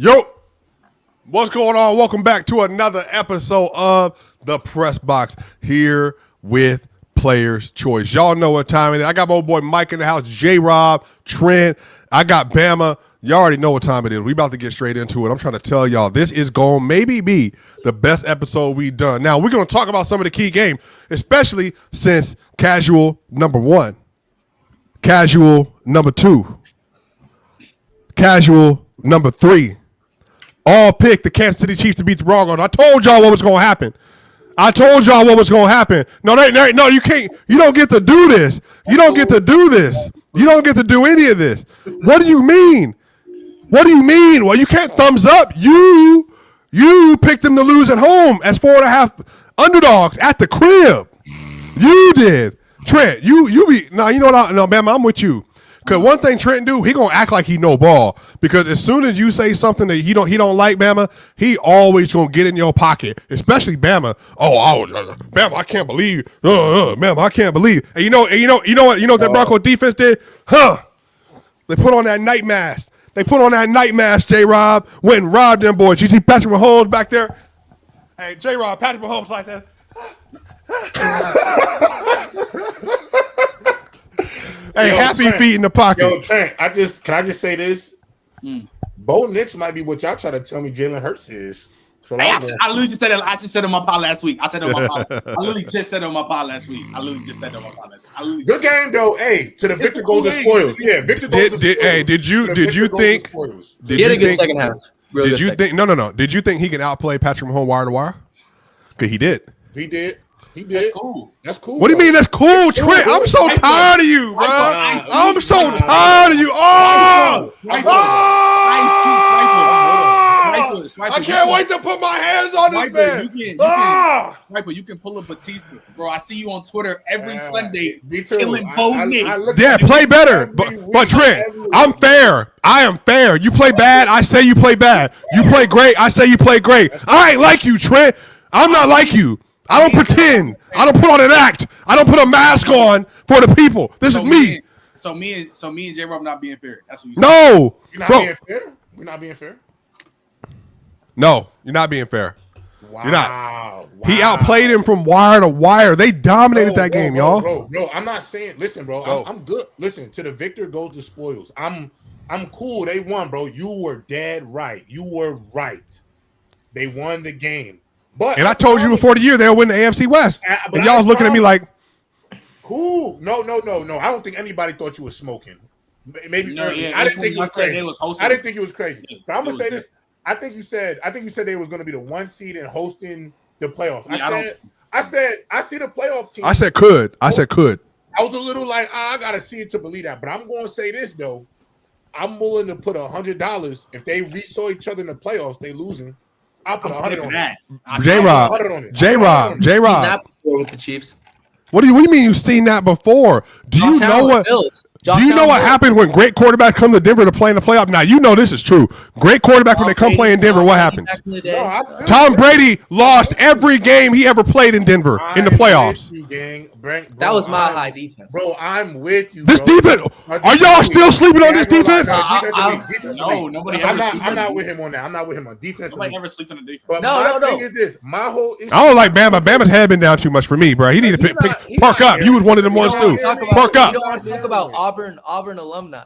Yo, what's going on? Welcome back to another episode of The Press Box here with Players Choice. Y'all know what time it is. I got my old boy Mike in the house, J-Rob, Trent. I got Bama. Y'all already know what time it is. We about to get straight into it. I'm trying to tell y'all, this is going to maybe be the best episode we've done. Now, we're going to talk about some of the key games, especially since casual number 1, casual number 2, casual number 3, all picked the Kansas City Chiefs to beat the Broncos. I told y'all what was going to happen. No, you can't. You don't get to do this. You don't get to do this. You don't get to do any of this. What do you mean? Well, you can't thumbs up. You picked them to lose at home as 4.5 underdogs at the crib. You did. Trent, you be no. You know what? No, Bama, I'm with you. Because one thing Trent do, he gonna act like he know ball. Because as soon as you say something that he don't like, Bama, he always gonna get in your pocket. Especially Bama. Bama, I can't believe. Bama, I can't believe. And you know what that Broncos defense did? They put on that night mask. J-Rob, went and robbed them boys. You see Patrick Mahomes back there? Hey, J-Rob, Patrick Mahomes like that. Hey, happy Trent, feet in the pocket. Yo, Trent, can I just say this? Bo Nix might be what y'all try to tell me Jalen Hurts is. So I literally just said it. I just said it on my pod last week. I literally just said it on my pod last week. Good game though. Hey, to the Victor goes the spoils. Yeah, Victor goes the spoils. Hey, did you think? He had a good second half. Did you think? No. Did you think he can outplay Patrick Mahomes wire to wire? Because he did. He did. That's cool. What do you mean that's cool, Trent? I'm so tired of you, bro. I'm so tired of you. I can't wait to put my hands on this man. You can pull a Batista, bro. I see you on Twitter every Sunday killing Bo Nix. Yeah, play better. But Trent, I'm fair. I am fair. You play bad, I say you play bad. You play great, I say you play great. I ain't like you, Trent. I'm not like you. I don't pretend. I don't put on an act. I don't put a mask on for the people. This is me. So me and J-Rob not being fair. That's what you No. You're not being fair? We're not being fair? No, you're not being fair. Wow. You're not. He outplayed him from wire to wire. They dominated that game, y'all. Bro, I'm not saying. Listen, bro. I'm good. Listen, to the victor goes the spoils. I'm cool. They won, bro. You were dead right. You were right. They won the game. And I told you before the year they'll win the AFC West. And y'all was looking at me like, cool. No. I don't think anybody thought you were smoking. Maybe early. I didn't think it was crazy. I didn't think it was crazy. But I'm gonna say this. I think you said they was gonna be the 1 seed and hosting the playoffs. I said I see the playoff team. I said could. I was a little like, I gotta see it to believe that. But I'm gonna say this though. I'm willing to put $100 if they resaw each other in the playoffs, they losing. I'll put 100 on that. J-Rob. With the Chiefs. What do you mean you've seen that before? Do you know what happened when great quarterbacks come to Denver to play in the playoff? Now, you know this is true. Great quarterback when they come play in Denver, what happens? Tom Brady lost every game he ever played in Denver in the playoffs. That was my high defense. Bro, I'm with you. This defense, are y'all still sleeping on this defense? No, nobody I'm not with him on that. I'm not with him on defense. Nobody ever sleeps on the defense. But my thing is this. My whole issue. I don't like Bama. Bama's head been down too much for me, bro. He need to park up. You was one of them ones too. Park up. You don't want to talk about Auburn alumni.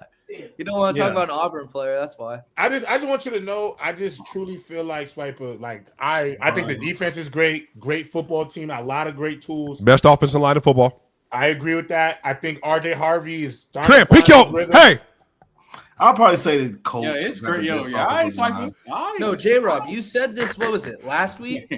You don't want to talk about an Auburn player. That's why. I just want you to know. I just truly feel like Swiper. Like I think the defense is great. Great football team. A lot of great tools. Best offensive line of football. I agree with that. I think RJ Harvey is. Trent, pick your. Hey. I'll probably say the Colts. Yeah, it's great. No, J-Rob, you said this. What was it last week?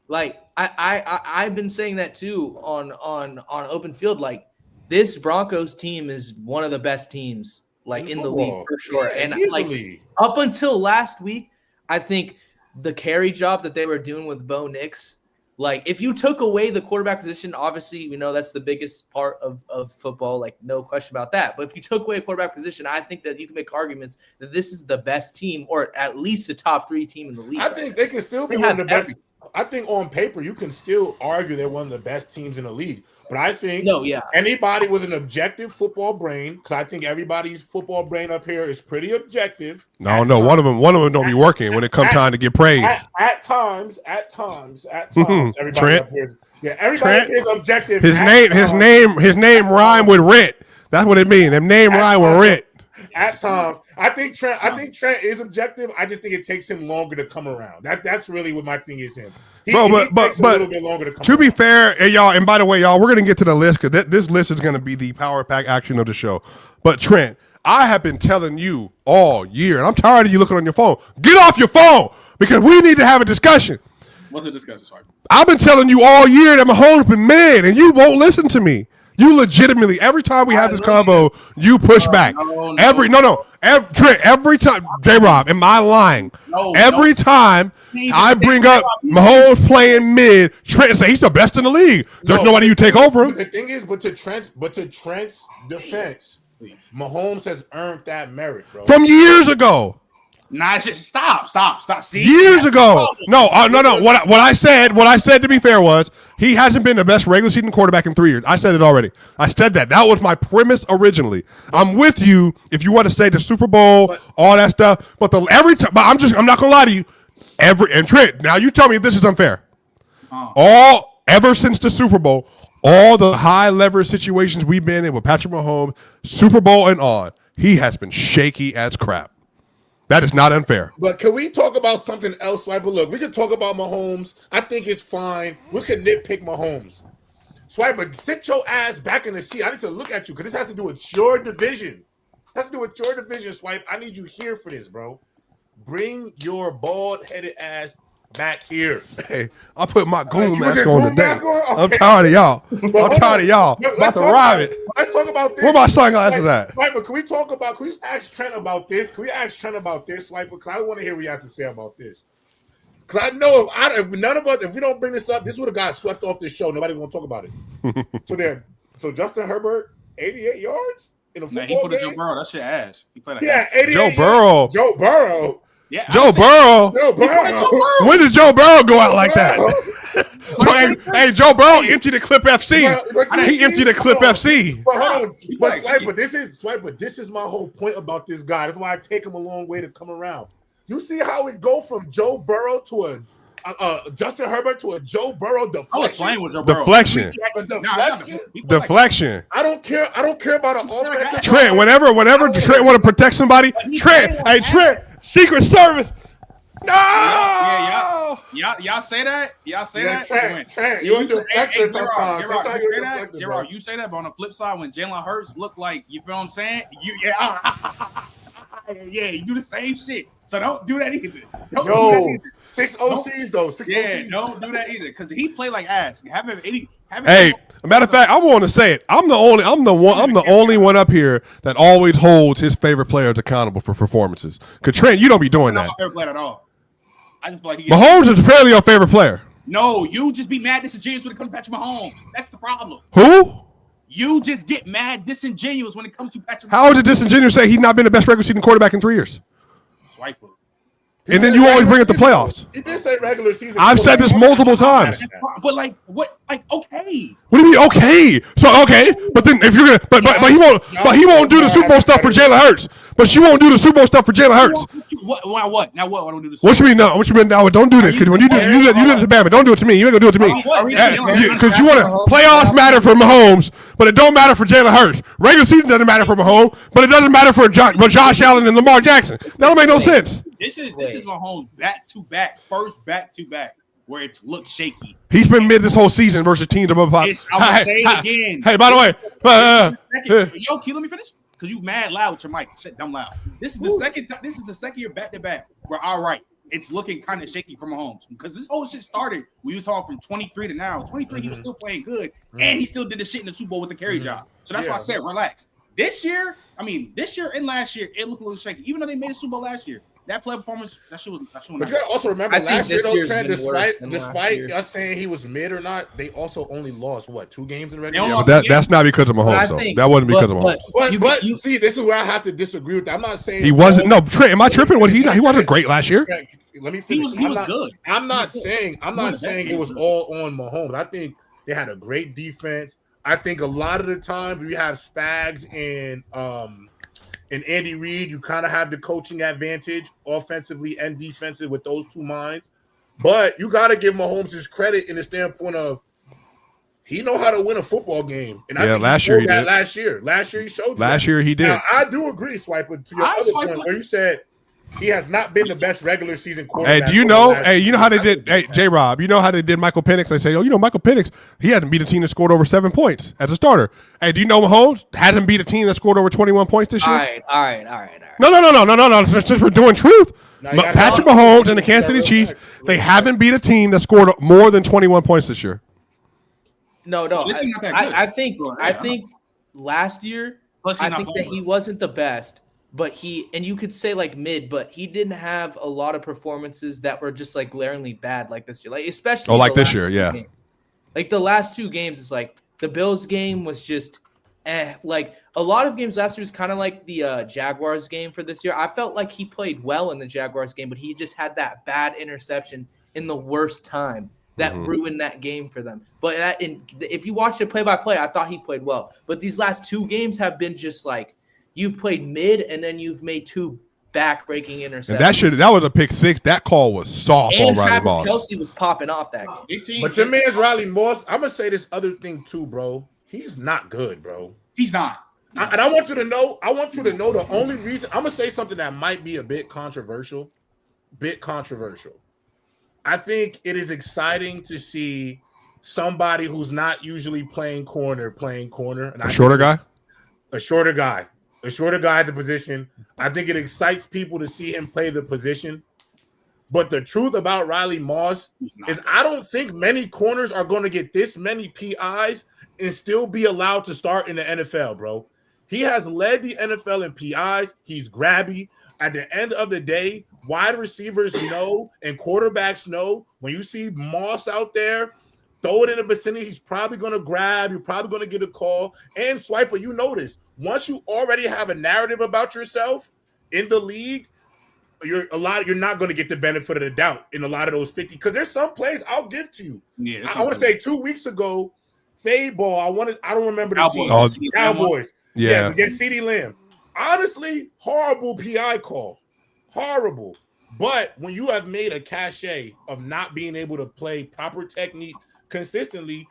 Like I've been saying that too on open field. Like this Broncos team is one of the best teams like in the league for sure. Yeah, and easily. like up until last week, I think the carry job that they were doing with Bo Nix, like if you took away the quarterback position, obviously we know that's the biggest part of football, like no question about that. But if you took away a quarterback position, I think that you can make arguments that this is the best team or at least the top 3 team in the league. I think they can still be one of the best. I think on paper you can still argue they're one of the best teams in the league. But I think anybody with an objective football brain, because I think everybody's football brain up here is pretty objective. No, one of them don't be working when it comes time to get praise. At times, everybody Trent. up here, everybody is objective. His name rhyme with rent. That's what it means. His name rhyme with rent. At times, I think Trent is objective. I just think it takes him longer to come around. That's really what my thing is him. But a little bit longer to be fair, and y'all, and by the way, y'all, we're gonna get to the list because this list is gonna be the power pack action of the show. But Trent, I have been telling you all year, and I'm tired of you looking on your phone. Get off your phone because we need to have a discussion. What's the discussion, sorry? I've been telling you all year that Mahomes been mid, and you won't listen to me. You legitimately, every time we have this convo, you push back. Every time, J-Rob, am I lying? Every time I bring up Mahomes playing mid, Trent say he's the best in the league. There's nobody you take over him. The thing is, but to Trent's defense, Mahomes has earned that merit, bro. From years ago. Nah, stop. See, years ago. No. What I said to be fair was he hasn't been the best regular season quarterback in 3 years. I said it already. I said that. That was my premise originally. I'm with you if you want to say the Super Bowl, all that stuff. But I'm not gonna lie to you. And Trent, now you tell me if this is unfair. Ever since the Super Bowl, all the high leverage situations we've been in with Patrick Mahomes, Super Bowl and on, he has been shaky as crap. That is not unfair. But can we talk about something else, Swiper? Look, we can talk about Mahomes. I think it's fine. We can nitpick Mahomes. Swiper, sit your ass back in the seat. I need to look at you because this has to do with your division. Swipe. I need you here for this, bro. Bring your bald-headed ass back here. Hey, I put my goon mask on today. Okay. I'm tired of y'all. About to rob it. Let's talk about this. Where my sunglasses at? Swiper, can we ask Trent about this? Swiper? Because I want to hear what you have to say about this. Because I know if we don't bring this up, this would have got swept off this show. Nobody's going to talk about it. So Justin Herbert, 88 yards in a football game? He put a Joe Burrow. That shit ass. He played 88 Joe Burrow. Joe Burrow. Yeah, Joe Burrow. When did Joe Burrow go out like that? Hey, Joe Burrow emptied the Clip FC. He emptied the Clip FC. But hold on. But this is my whole point about this guy. That's why I take him a long way to come around. You see how it go from Joe Burrow to a Justin Herbert to a Joe Burrow deflection. I was playing with Joe Burrow. Deflection. I don't care about an offensive. Trent, whenever Trent want to protect somebody, Trent, Secret Service. No. Y'all say that. Trent, you're a deflector sometimes. Gerard, you say that, but on the flip side, when Jalen Hurts look like, you feel what I'm saying? You do the same shit. So don't do that either. Don't do that either. 6 OCs though. Don't do that either because he played like ass. Hey, a matter of fact, I want to say it. I'm the only one up here that always holds his favorite players accountable for performances. Because Trent, you don't be doing that. Not my favorite player at all. I just feel like Mahomes is apparently your favorite player. No, you just be mad disingenuous when it comes to Patrick Mahomes. That's the problem. Who? You just get mad disingenuous when it comes to Patrick Mahomes. How is it disingenuous to say he's not been the best regular season quarterback in 3 years? Swiper. And then you always bring up the playoffs. He did say regular season. I've said this multiple times. But like, what? Like, okay. What do you mean, okay? So okay, but then if you're gonna, but he won't do the Super Bowl stuff for Jalen Hurts. But she won't do the Super Bowl stuff for Jalen Hurts. What? Now what? What do we do? What you mean? No. What you mean? No. Don't do that. Because when you do it to Bama, don't do it to me. You ain't gonna do it to me. Because you want to playoffs matter for Mahomes, but it don't matter for Jalen Hurts. Regular season doesn't matter for Mahomes, but it doesn't matter for Josh Allen and Lamar Jackson. That don't make no sense. This is Mahomes first back to back where it's looked shaky. He's been mid this whole season versus teams above. I'm gonna say it again. Hey, by the way, yo, can you let me finish? Because you mad loud with your mic. Shit, dumb loud. This is the second time. This is the second year back to back. We're all right. It's looking kind of shaky for Mahomes because this whole shit started. We was talking from 23 to now. 23, he was still playing good, and he still did the shit in the Super Bowl with the carry job. So that's why I said relax. This year and last year, it looked a little shaky. Even though they made a Super Bowl last year, that play performance, that shit was. But you gotta also remember last year, though, Trent, despite us saying he was mid or not, they also only lost 2 games in regular. Yeah, but that's not because of Mahomes, though. That wasn't because of Mahomes. But see, this is where I have to disagree with that. I'm not saying he wasn't. No, Trent, am I tripping? He wasn't great last year. Let me finish. He was good. I'm not saying it was all on Mahomes. I think they had a great defense. I think a lot of the time we have Spags and Andy Reid, you kind of have the coaching advantage offensively and defensively with those two minds. But you got to give Mahomes his credit in the standpoint of he know how to win a football game. And I think last year he did. Last year he showed that. Last year he did. Now, I do agree, Swiper, to your other point where you said he has not been the best regular season quarterback. Hey, do you know? Hey, you know how they did? Hey, J-Rob, you know how they did Michael Penix? They say, Michael Penix, he hadn't beat a team that scored over 7 points as a starter. Hey, do you know Mahomes hasn't beat a team that scored over 21 points this year? All right. No. Since we're doing truth, Patrick Mahomes and the Kansas City Chiefs, they haven't beat a team that scored more than 21 points this year. No. I think last year, I think that he wasn't the best. But you could say like mid, but he didn't have a lot of performances that were just like glaringly bad like this year. Like especially this year, yeah. Games. Like the last 2 games, it's like the Bills game was just like a lot of games last year was kind of like the Jaguars game for this year. I felt like he played well in the Jaguars game, but he just had that bad interception in the worst time that ruined that game for them. But if you watch it play by play, I thought he played well. But these last 2 games have been just like you've played mid, and then you've made 2 back-breaking interceptions. And that was a pick 6. That call was soft on Riley Moss. And Travis Kelce was popping off that game. But your man's Riley Moss, I'm going to say this other thing too, bro. He's not good, bro. He's not. And I want you to know the only reason, I'm going to say something that might be a bit controversial. I think it is exciting to see somebody who's not usually playing corner. And a shorter guy at the position. I think it excites people to see him play the position. But the truth about Riley Moss is I don't think many corners are going to get this many PIs and still be allowed to start in the NFL, bro. He has led the NFL in PIs. He's grabby. At the end of the day, wide receivers know and quarterbacks know when you see Moss out there, throw it in the vicinity, he's probably going to grab. You're probably going to get a call. And Swiper, you notice, once you already have a narrative about yourself in the league, you're not going to get the benefit of the doubt in a lot of those 50. Because there's some plays I'll give to you. Yeah, I want to say 2 weeks ago, fade ball. I don't remember the team. Cowboys. Yeah, against CeeDee Lamb. Honestly, horrible PI call. Horrible. But when you have made a cachet of not being able to play proper technique consistently,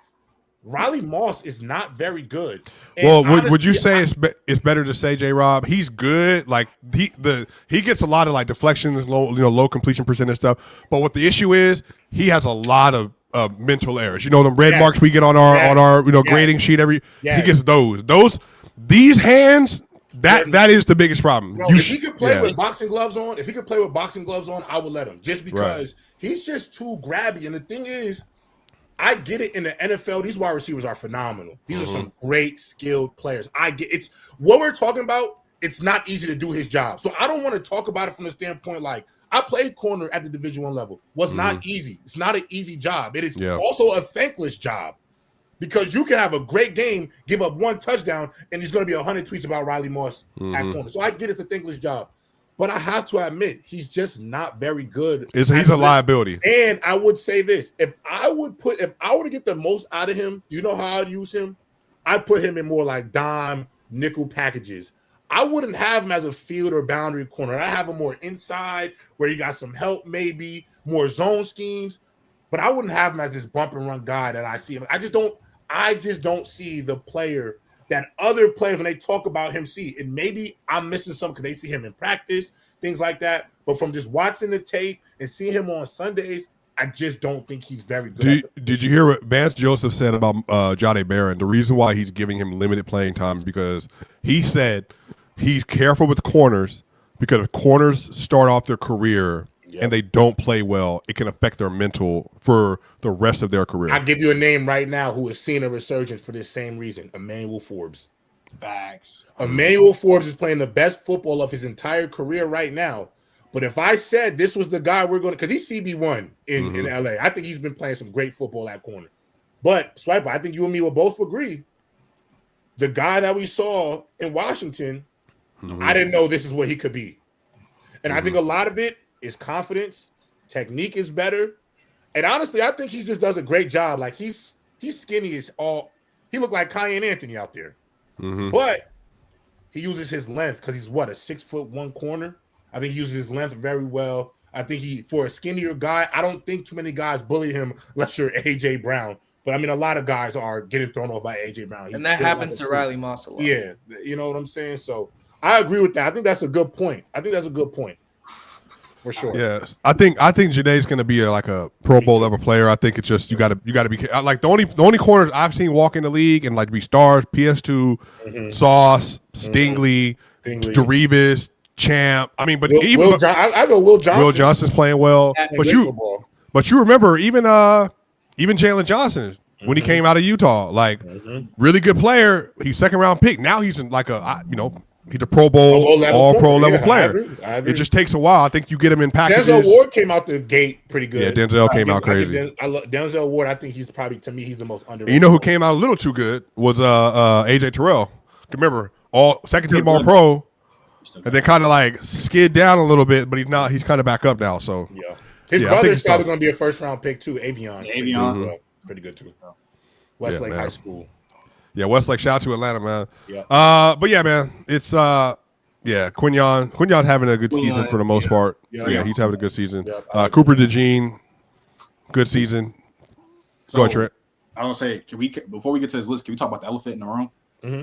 Riley Moss is not very good. And well, honestly, would you say it's better to say J-Rob? He's good. Like he gets a lot of like deflections, low completion percentage stuff. But what the issue is, he has a lot of mental errors. Them red marks we get on our grading sheet he gets those. These hands. That is the biggest problem. Bro, if he could play with boxing gloves on, I would let him. Just because he's just too grabby. And the thing is, I get it in the NFL. These wide receivers are phenomenal. These are some great skilled players. I get it's what we're talking about. It's not easy to do his job. So I don't want to talk about it from the standpoint like I played corner at the Division I level. Was not easy. It's not an easy job. It is also a thankless job. Because you can have a great game, give up 1 touchdown, and there's going to be 100 tweets about Riley Moss at corner. So I get it's a thankless job. But I have to admit, he's just not very good. He's a liability. And I would say this. If I were to get the most out of him, you know how I'd use him? I'd put him in more like dime, nickel packages. I wouldn't have him as a field or boundary corner. I'd have him more inside where you got some help maybe, more zone schemes. But I wouldn't have him as this bump and run guy that I see him. I just don't see the player that other players, when they talk about him, see. And maybe I'm missing something because they see him in practice, things like that. But from just watching the tape and seeing him on Sundays, I just don't think he's very good. Did you hear what Vance Joseph said about Jahdae Barron? The reason why he's giving him limited playing time is because he said he's careful with corners because if corners start off their career and they don't play well, it can affect their mental for the rest of their career. I'll give you a name right now who is seeing a resurgence for this same reason. Emmanuel Forbes. Facts. Emmanuel Forbes is playing the best football of his entire career right now. But if I said this was the guy we're going to, because he's CB1 in LA, I think he's been playing some great football at corner. But Swiper, I think you and me will both agree. The guy that we saw in Washington, I didn't know this is what he could be. And I think a lot of it is confidence. Technique is better. And honestly, I think he just does a great job. Like he's skinny as all. He looked like Kyan Anthony out there. But he uses his length because he's what, a 6'1" corner. I think he uses his length very well. I think for a skinnier guy, I don't think too many guys bully him unless you're AJ Brown. But I mean, a lot of guys are getting thrown off by AJ Brown. And that happens to Riley Moss a lot. Yeah, you know what I'm saying? So I agree with that. I think that's a good point. For sure. Yeah, I think Janae's going to be like a Pro Bowl level player. I think it's just you got to be like the only corners I've seen walk in the league and like be stars. PS2, Sauce, Stingley, Derivis, Champ. I mean, but I go Will Johnson. Will Johnson's playing well, but you remember even Jalen Johnson when he came out of Utah, like really good player. He's second round pick. Now he's in like he's a Pro Bowl, all pro level player. I agree. It just takes a while. I think you get him in packages. Denzel Ward came out the gate pretty good. Yeah, Denzel came out crazy. Denzel Ward, I think he's probably, to me, he's the most underrated. You know who came out a little too good was AJ Terrell. Remember, second team all pro, and then kind of like skid down a little bit, but he's kind of back up now. So yeah, his brother's probably going to be a first round pick too. Avion, pretty good too. Westlake High School. Yeah, Westlake, shout out to Atlanta, man. Yeah. But yeah, man, it's Quinyon having a good season for the most part. Yeah, he's having a good season. Yeah, Cooper DeJean, good season. So, go ahead, Trent. I don't say, before we get to this list, can we talk about the elephant in the room?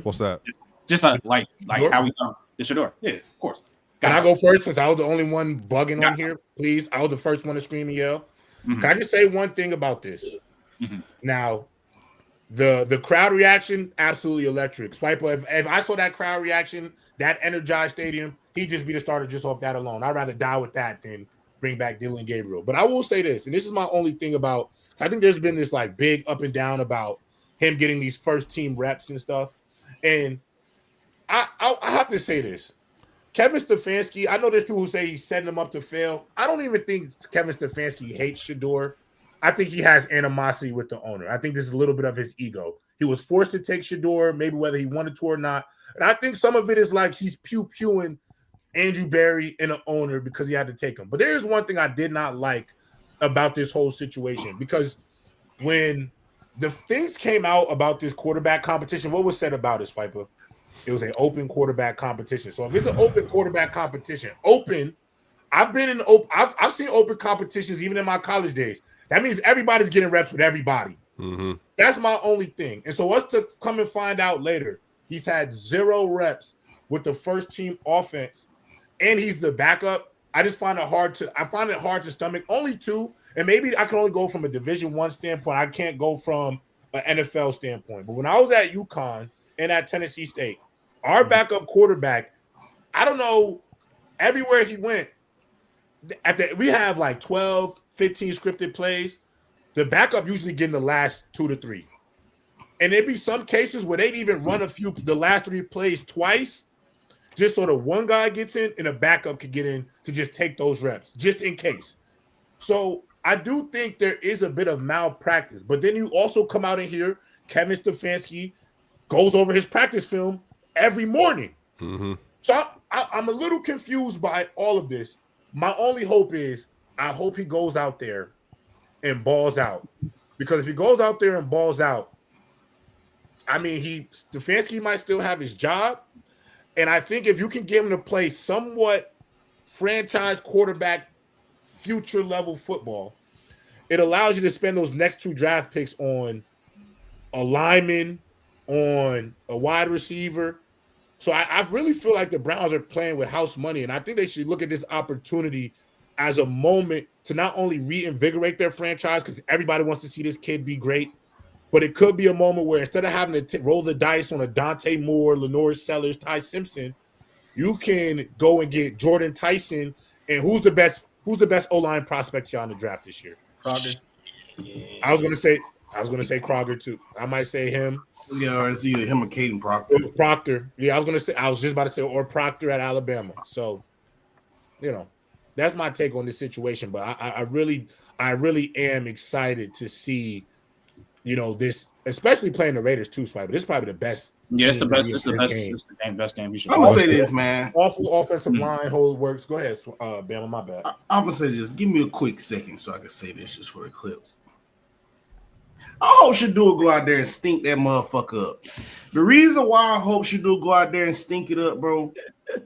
What's that? Just like how we thought the Shador. Yeah, of course. Can I go first since I was the only one bugging on here? Please, I was the first one to scream and yell. Can I just say one thing about this? Now, the crowd reaction, absolutely electric. Swiper, if I saw that crowd reaction, that energized stadium, he'd just be the starter just off that alone. I'd rather die with that than bring back Dylan Gabriel. But I will say this, and this is my only thing about, I think there's been this like big up and down about him getting these first team reps and stuff. And I have to say this. Kevin Stefanski, I know there's people who say he's setting him up to fail. I don't even think Kevin Stefanski hates Shador. I think he has animosity with the owner. I think this is a little bit of his ego. He was forced to take Shador, maybe whether he wanted to or not. And I think some of it is like he's pew-pewing Andrew Berry and an owner because he had to take him. But there is one thing I did not like about this whole situation, because when the things came out about this quarterback competition, what was said about it, Swiper? It was an open quarterback competition. So if it's an open quarterback competition, I've seen open competitions even in my college days. That means everybody's getting reps with everybody. That's my only thing. And so what's to come and find out later? He's had 0 reps with the first team offense, and he's the backup. I find it hard to stomach. Only 2, and maybe I can only go from a Division I standpoint. I can't go from an NFL standpoint. But when I was at UConn and at Tennessee State, our backup quarterback, I don't know, everywhere he went, we have like 12, 15 scripted plays. The backup usually getting the last 2 to 3. And there'd be some cases where they'd even run the last 3 plays twice, just so the one guy gets in and a backup could get in to just take those reps, just in case. So I do think there is a bit of malpractice. But then you also come out in here, Kevin Stefanski goes over his practice film every morning. So I'm a little confused by all of this. My only hope is I hope he goes out there and balls out. Because if he goes out there and balls out, I mean, Stefanski might still have his job. And I think if you can get him to play somewhat franchise quarterback, future level football, it allows you to spend those next 2 draft picks on a lineman, on a wide receiver. So I really feel like the Browns are playing with house money, and I think they should look at this opportunity as a moment to not only reinvigorate their franchise, because everybody wants to see this kid be great, but it could be a moment where instead of having to roll the dice on a Dante Moore, Lenore Sellers, Ty Simpson, you can go and get Jordan Tyson. And who's the best O-line prospect y'all in the draft this year? Crogger. I was gonna say Crogger too. I might say him. Yeah, it's either him or Caden Proctor. Proctor. Yeah, I was just about to say or Proctor at Alabama. So, That's my take on this situation. But I really am excited to see, this, especially playing the Raiders too, Swipe. But this is probably the best. Yeah, it's the best. It's the best game. It's the best game we should. I'm gonna say this, man. Awful offensive line, whole works. Go ahead, Bama. My bad. I'm gonna say this. Give me a quick second so I can say this just for the clip. I hope Shador go out there and stink that motherfucker up. The reason why I hope Shador go out there and stink it up, bro,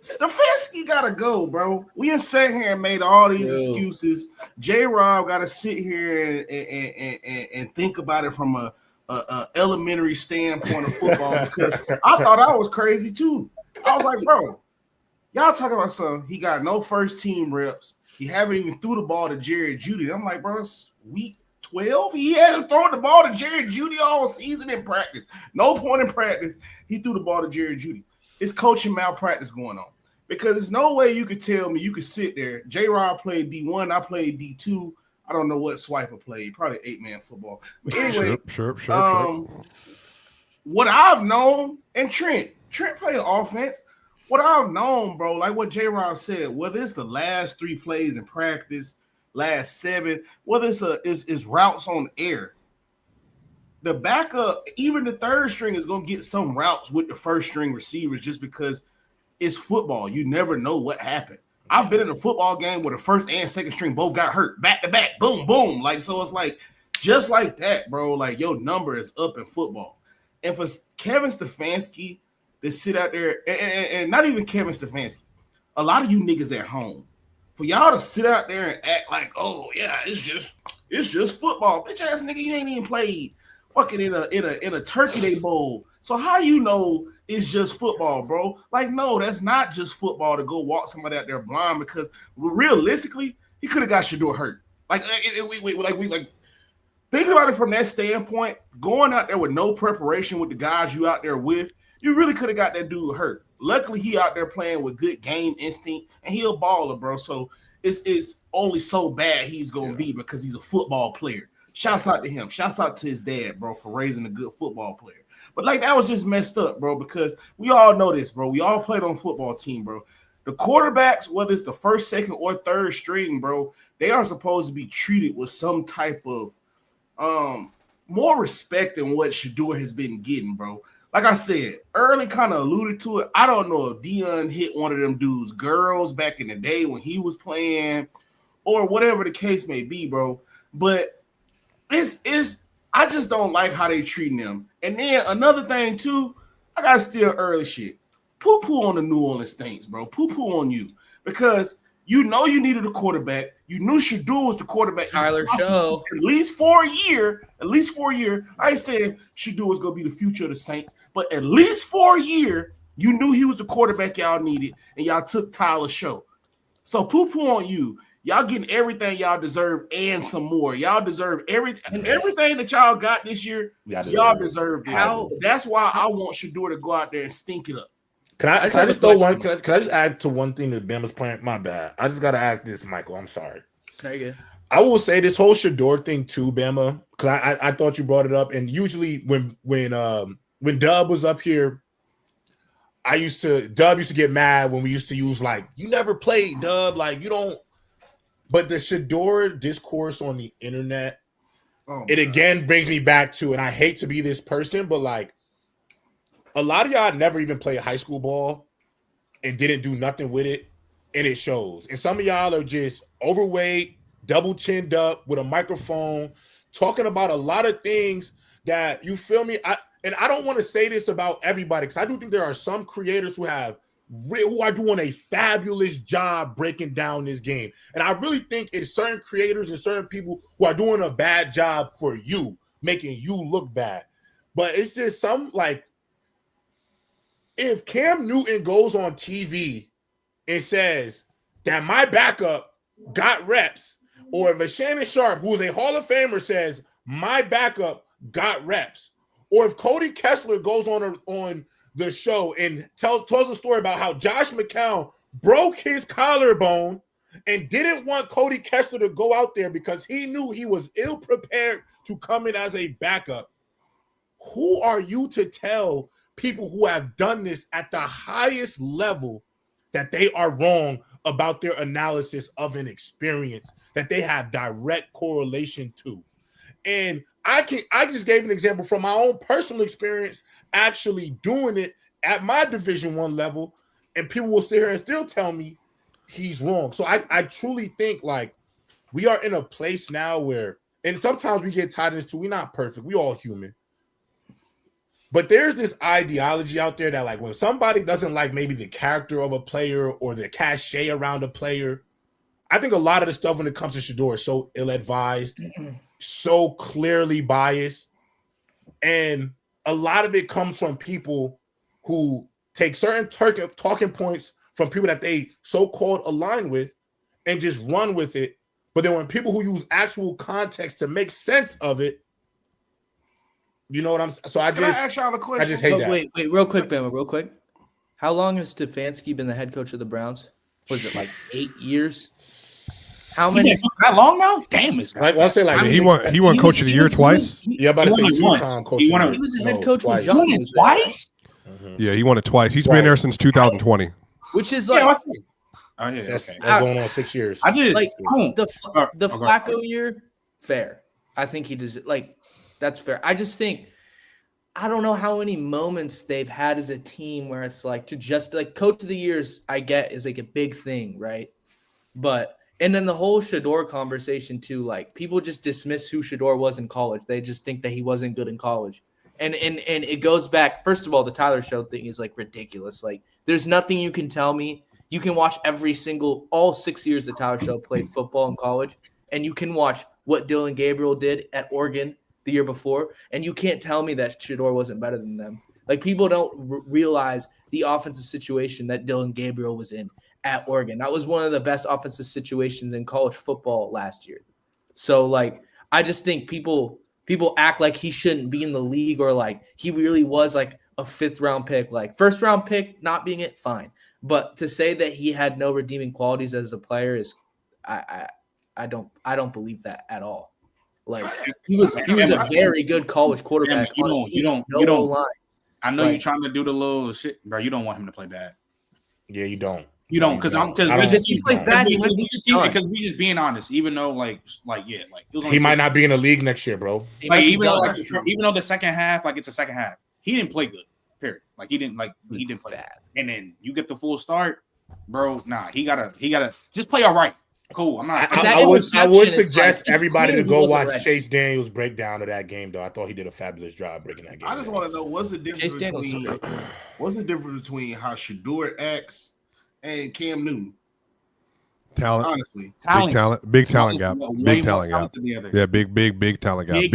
Stefanski gotta go, bro. We have sat here and made all these excuses. J-Rob gotta sit here and think about it from a elementary standpoint of football because I thought I was crazy too. I was like, bro, y'all talking about something. He got no first team reps. He haven't even threw the ball to Jerry Jeudy. I'm like, bro, it's week 12. He hasn't thrown the ball to Jerry Jeudy all season in practice. No point in practice. He threw the ball to Jerry Jeudy. It's coaching malpractice going on because there's no way you could tell me you could sit there. J-Rob played D1. I played D2. I don't know what Swiper played. Probably 8-man football. But anyway, sure. What I've known, and Trent played offense. What I've known, bro, like what J-Rob said, whether it's the last 3 plays in practice, last 7, whether it's routes on air, the backup, even the third string is going to get some routes with the first string receivers just because it's football. You never know what happened. I've been in a football game where the first and second string both got hurt back to back. Boom, boom. Like, so it's like just like that, bro. Like your number is up in football. And for Kevin Stefanski to sit out there, and not even Kevin Stefanski, a lot of you niggas at home, for y'all to sit out there and act like, oh yeah, it's just football. Bitch ass nigga, you ain't even played fucking in a Turkey Day bowl. So how you know it's just football, bro? Like, no, that's not just football to go walk somebody out there blind because realistically, he could have got Shador hurt. Like thinking about it from that standpoint, going out there with no preparation with the guys you out there with, you really could have got that dude hurt. Luckily, he out there playing with good game instinct, and he a baller, bro. So it's only so bad he's gonna be because he's a football player. Shouts out to him. Shouts out to his dad, bro, for raising a good football player. But like that was just messed up, bro, because we all know this, bro. We all played on a football team, bro. The quarterbacks, whether it's the first, second, or third string, bro, they are supposed to be treated with some type of more respect than what Shador has been getting, bro. Like I said, early kind of alluded to it. I don't know if Deion hit one of them dudes' girls back in the day when he was playing or whatever the case may be, bro. But I just don't like how they treating them. And then another thing too, I got still early shit. Poo-poo on the New Orleans Saints, bro. Poo-poo on you because you know you needed a quarterback. You knew Shador was the quarterback. Tyler Show. At least for a year. I ain't saying Shador was going to be the future of the Saints, but at least for a year, you knew he was the quarterback y'all needed, and y'all took Tyler Show. So poo-poo on you. Y'all getting everything y'all deserve and some more. Y'all deserve everything that y'all got this year. Y'all deserve it. That's why I want Shador to go out there and stink it up. Can I just throw one? Can I just add to one thing that Bama's playing? My bad. I just got to add this, Michael. I'm sorry. There you go. I will say this whole Shador thing too, Bama, because I thought you brought it up. And usually when Dub was up here, Dub used to get mad when we used to use like, you never played, Dub, like you don't. But the Shador discourse on the internet, it again brings me back to, and I hate to be this person, but like a lot of y'all never even played high school ball and didn't do nothing with it, and it shows. And some of y'all are just overweight, double chinned up with a microphone, talking about a lot of things that, you feel me? I don't want to say this about everybody because I do think there are some creators who are doing a fabulous job breaking down this game. And I really think it's certain creators and certain people who are doing a bad job for you, making you look bad. But it's just some, like, if Cam Newton goes on TV and says that my backup got reps, or if a Shannon Sharp, who is a Hall of Famer, says my backup got reps, or if Cody Kessler goes on the show and tells a story about how Josh McCown broke his collarbone and didn't want Cody Kessler to go out there because he knew he was ill-prepared to come in as a backup. Who are you to tell people who have done this at the highest level that they are wrong about their analysis of an experience that they have direct correlation to. And I just gave an example from my own personal experience actually doing it at my Division I level, and people will sit here and still tell me he's wrong. So I truly think like we are in a place now where, and sometimes we get tied into, we're not perfect, we all human. But there's this ideology out there that like when somebody doesn't like maybe the character of a player or the cachet around a player, I think a lot of the stuff when it comes to Shedeur is so ill-advised, so clearly biased. And a lot of it comes from people who take certain talking points from people that they so-called align with and just run with it. But then when people who use actual context to make sense of it, you know what I'm saying? So I ask y'all a question? I just hate that. Wait, real quick, Bama, real quick. How long has Stefanski been the head coach of the Browns? Was it like 8 years? How many? That long now? Damn, it's like I'll say like he won coach of the year twice. Yeah, about to say two-time coach. He was a head coach when John was there. twice. Yeah, he won it twice. He's been there since 2020. Which is like that's going on 6 years. I just like the Flacco year, fair. I think he does like that's fair. I just think I don't know how many moments they've had as a team where it's like to just like coach of the years I get is like a big thing, right? But and then the whole Shedeur conversation too, like people just dismiss who Shedeur was in college. They just think that he wasn't good in college. And it goes back, first of all, the Tyler Show thing is like ridiculous. Like there's nothing you can tell me. You can watch all 6 years that Tyler Show played football in college, and you can watch what Dylan Gabriel did at Oregon the year before, and you can't tell me that Shedeur wasn't better than them. Like people don't realize the offensive situation that Dylan Gabriel was in at Oregon. That was one of the best offensive situations in college football last year. So like I just think people act like he shouldn't be in the league or like he really was like a 5th round pick, like 1st round pick, not being it, fine. But to say that he had no redeeming qualities as a player is I don't believe that at all. Like he was a very good college quarterback. You don't lie. I know you're trying to do the little shit, bro. You don't want him to play bad. Yeah, you don't. You don't because he plays bad. Because we just being honest. Even though he might not be in the league next year, bro. Even though the second half, like it's a second half, he didn't play good. Period. Like he didn't play bad. And then you get the full start, bro. Nah, he gotta just play all right. Cool. I would suggest everybody to go watch Chase Daniels' breakdown of that game, though. I thought he did a fabulous job breaking that game. I just want to know what's the difference between how Shedeur acts and Cam Newton. Talent, honestly, big talent gap. Yeah, big talent gap.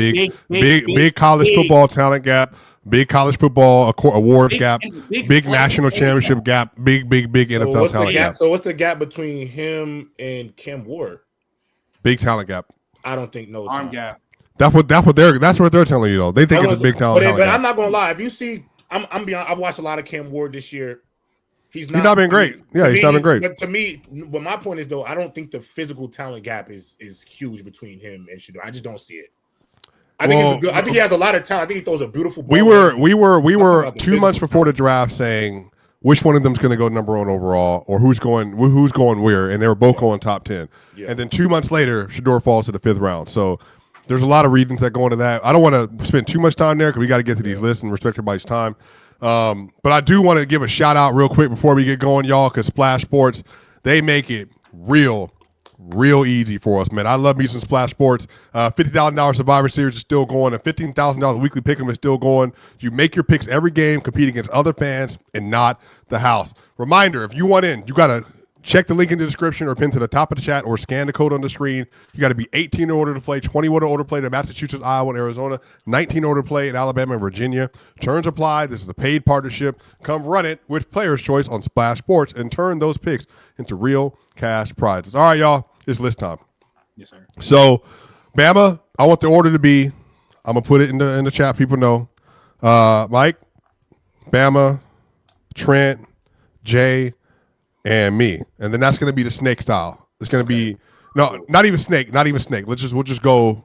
Big college football talent gap. Big college football award gap. Big national championship gap. Big NFL talent gap. So what's the gap between him and Cam Ward? Big talent gap. I don't think no arm gap. That's what they're telling you though. They think it's a big talent. But I'm not gonna lie. If you see, I'm beyond. I've watched a lot of Cam Ward this year. He's not been great. Yeah, he's not been great. But to me, but my point is though, I don't think the physical talent gap is huge between him and Shedeur. I just don't see it. I think he has a lot of talent. I think he throws a beautiful ball. We were 2 months before the draft saying which one of them is going to go number 1 overall or who's going where, and they were both going top 10. Yeah. And then 2 months later, Shedeur falls to the 5th round. So there's a lot of reasons that go into that. I don't want to spend too much time there because we got to get to these lists and respect everybody's time. But I do want to give a shout out real quick before we get going, y'all, because Splash Sports, they make it real easy for us, man. I love me some Splash Sports. $50,000 Survivor Series is still going, and $15,000 weekly pick'em is still going. You make your picks every game, compete against other fans and not the house. Reminder: if you want in, you gotta check the link in the description or pin to the top of the chat or scan the code on the screen. You got to be 18 in order to play, 21 in order to play in Massachusetts, Iowa, and Arizona, 19 in order to play in Alabama and Virginia. Terms apply. This is a paid partnership. Come run it with Player's Choice on Splash Sports and turn those picks into real cash prizes. All right, y'all. It's list time. Yes, sir. So, Bama, I want the order to be, I'm going to put it in the chat. People know. Mike, Bama, Trent, Jay, and me, and then that's going to be the snake style. It's going to be not even snake. We'll just go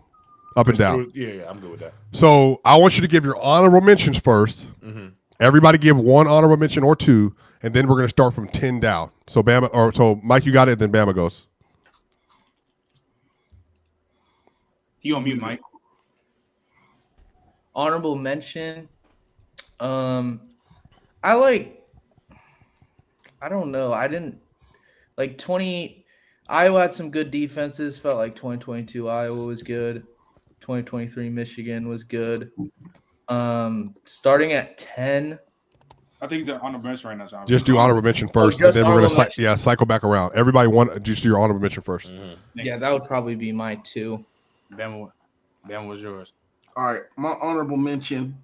up and down. Yeah, I'm good with that. So I want you to give your honorable mentions first, Everybody give one honorable mention or two, and then we're going to start from 10 down. So Mike, you got it, then Bama goes. You on mute, Mike. Honorable mention. I don't know. I didn't like 20. Iowa had some good defenses. Felt like 2022 Iowa was good. 2023 Michigan was good. Starting at 10. I think they're on the bench right now, John. Just do honorable mention first, and then we're going to cycle back around. Everybody just do your honorable mention first. Mm-hmm. Yeah, that would probably be my 2. Bama, what's yours? All right, my honorable mention.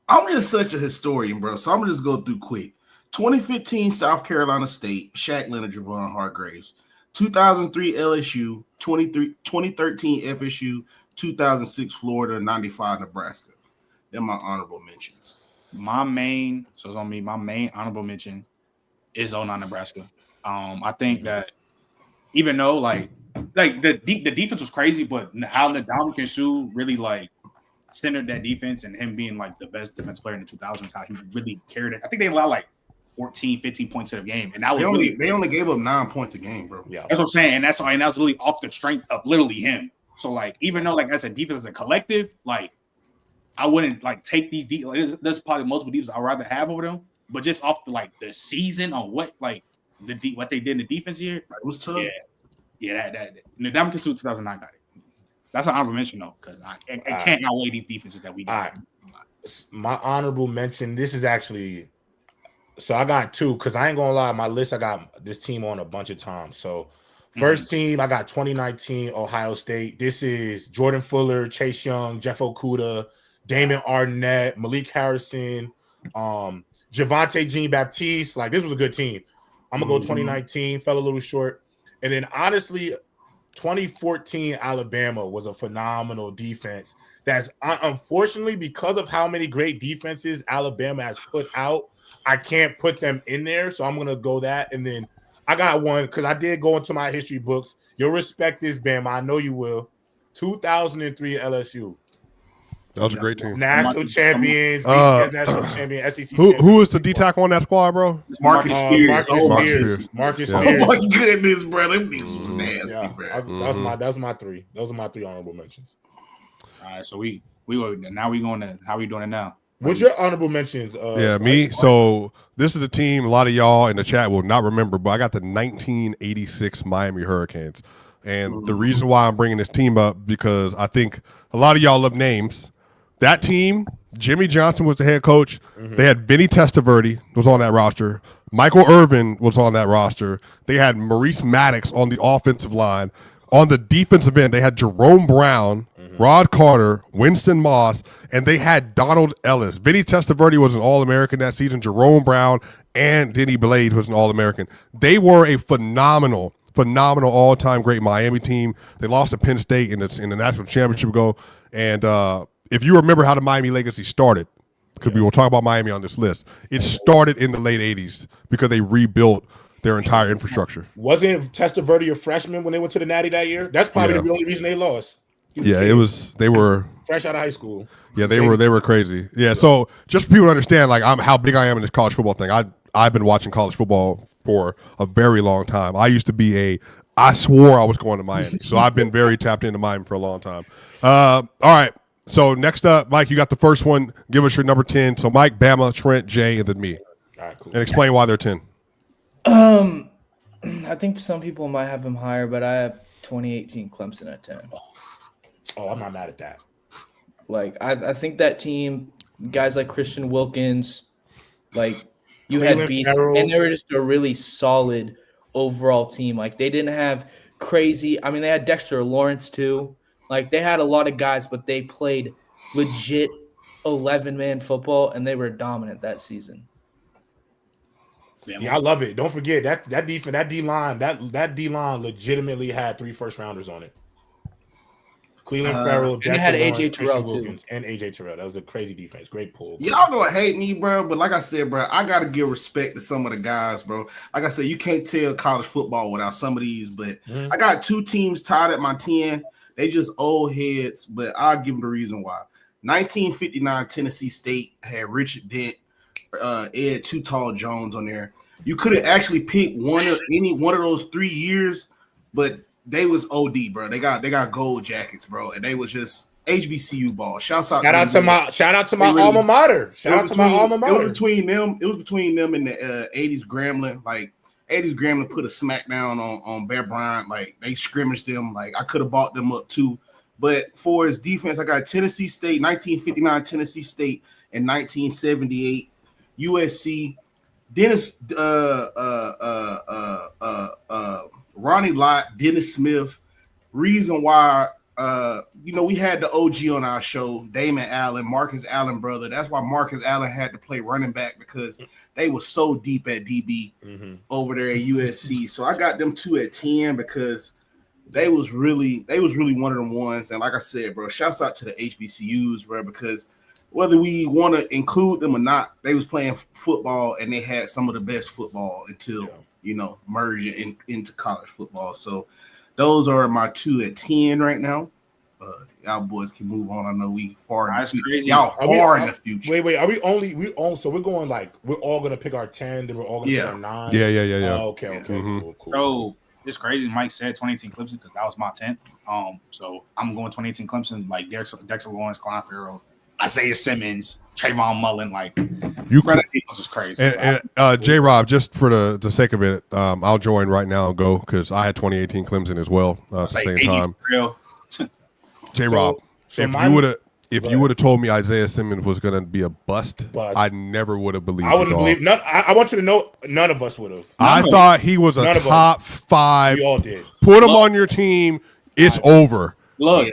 I'm just such a historian, bro, so I'm going to just go through quick. 2015 South Carolina State, Shaq Leonard, Javon Hargraves. 2003 LSU, 2013 FSU, 2006 Florida, 95 Nebraska. They're my honorable mentions. So it's on me. My main honorable mention is 09 Nebraska. I think that even though like the defense was crazy, but how Ndamukong Suh really like centered that defense and him being like the best defense player in the 2000s, how he really carried it. I think they allowed like 14, 15 points in a game, and that was they only gave up 9 points a game, bro. Yeah, that's what I'm saying, and that's really off the strength of literally him. So like, even though like I said, defense as a collective, like I wouldn't like take these there's probably multiple defenses I'd rather have over them, but just off the season on what like what they did in the defense here, it was tough. Yeah, that Ndamukong Suh 2009 got it. That's an honorable mention though, because I can't outweigh these defenses that we got. Right. My honorable mention. This is actually. So I got 2 because I ain't gonna lie, my list I got this team on a bunch of times. So first team I got 2019 Ohio State. This is Jordan Fuller, Chase Young, Jeff Okudah, Damon Arnett, Malik Harrison, Javonte Jean-Baptiste. Like this was a good team. I'm gonna go 2019, fell a little short. And then honestly, 2014 Alabama was a phenomenal defense. That's unfortunately because of how many great defenses Alabama has put out. I can't put them in there, so I'm going to go that. And then I got one because I did go into my history books. You'll respect this, Bama. I know you will. 2003 LSU. That was a great team. National champions, national champion, SEC. Who is the D-tackle on that squad, bro? Marcus Spears. Marcus Spears. Oh my goodness, bro. Them niggas was nasty, bro. That's my 3. Those are my 3 honorable mentions. All right, so we now we going to how we doing it now? What's your honorable mentions? Me. So this is the team a lot of y'all in the chat will not remember, but I got the 1986 Miami Hurricanes. And the reason why I'm bringing this team up, because I think a lot of y'all love names. That team, Jimmy Johnson was the head coach. They had Vinny Testaverde was on that roster. Michael Irvin was on that roster. They had Maurice Maddox on the offensive line. On the defensive end, they had Jerome Brown, Rod Carter, Winston Moss, and they had Donald Ellis. Vinny Testaverde was an All-American that season. Jerome Brown and Denny Blade was an All-American. They were a phenomenal all-time great Miami team. They lost to Penn State in the national championship go. And if you remember how the Miami legacy started, because we will talk about Miami on this list, it started in the late 80s because they rebuilt their entire infrastructure. Wasn't Testaverde a freshman when they went to the Natty that year? That's probably the only reason they lost. It was. They were fresh out of high school. Yeah, they were crazy. Yeah, so just for people to understand, like how big I am in this college football thing. I've been watching college football for a very long time. I used to be I swore I was going to Miami, so I've been very tapped into Miami for a long time. All right. So next up, Mike, you got the first one. Give us your number 10. So Mike, Bama, Trent, Jay, and then me. All right, cool. And explain why they're 10. I think some people might have him higher, but I have 2018 Clemson at 10. Oh, I'm not mad at that. Like I think that team, guys like Christian Wilkins, like you Cleveland had beasts, and they were just a really solid overall team. Like they didn't have crazy. I mean, they had Dexter Lawrence too. Like they had a lot of guys, but they played legit 11-man football, and they were dominant that season. Yeah, I love it. Don't forget that defense, that D line legitimately had 3 first-rounders on it. Cleveland Farrell, and they had AJ Terrell too, and AJ Terrell. That was a crazy defense. Great pull. Y'all gonna hate me, bro, but like I said, bro, I gotta give respect to some of the guys, bro. Like I said, you can't tell college football without some of these, but I got 2 teams tied at my 10. They just old heads, but I'll give them the reason why. 1959 Tennessee State had Richard Dent, Ed Too Tall Jones on there. You could have actually picked one of those 3 years, but they was OD, bro. They got gold jackets, bro, and they was just HBCU ball. Shout out to my alma mater. Shout out to my alma mater. It was between them and the 80s Grambling. Like 80s Grambling put a smackdown on Bear Bryant. Like they scrimmaged them. Like I could have bought them up too. But for his defense, I got Tennessee State, 1959 Tennessee State, and 1978 USC. Dennis, Ronnie Lott, Dennis Smith. Reason why, we had the OG on our show, Damon Allen, Marcus Allen brother. That's why Marcus Allen had to play running back because they were so deep at DB over there at USC. So I got them 2 at 10 because they was really one of them ones. And like I said, bro, shouts out to the HBCUs, bro, because whether we want to include them or not, they was playing football and they had some of the best football until merging into college football. So those are my 2 at 10 right now. Y'all boys can move on. I know we far in the future. Y'all far in the future. Wait, are we so we're going like we're all gonna pick our 10, then we're all gonna pick our 9. Yeah. Okay. Cool. So it's crazy. Mike said 2018 Clemson because that was my 10th. So I'm going 2018 Clemson, like Dexter Lawrence, Clyde Farrell, Isaiah Simmons, Trayvon Mullen. Like this is crazy. And J Rob, just for the sake of it, I'll join right now and go because I had 2018 Clemson as well at the same time. J Rob, if you would have told me Isaiah Simmons was going to be a bust, I never would have believed. I wouldn't believe. I want you to know, none of us would have. I thought he was a top 5. We all did. Put him on your team. It's over. Look. Yeah.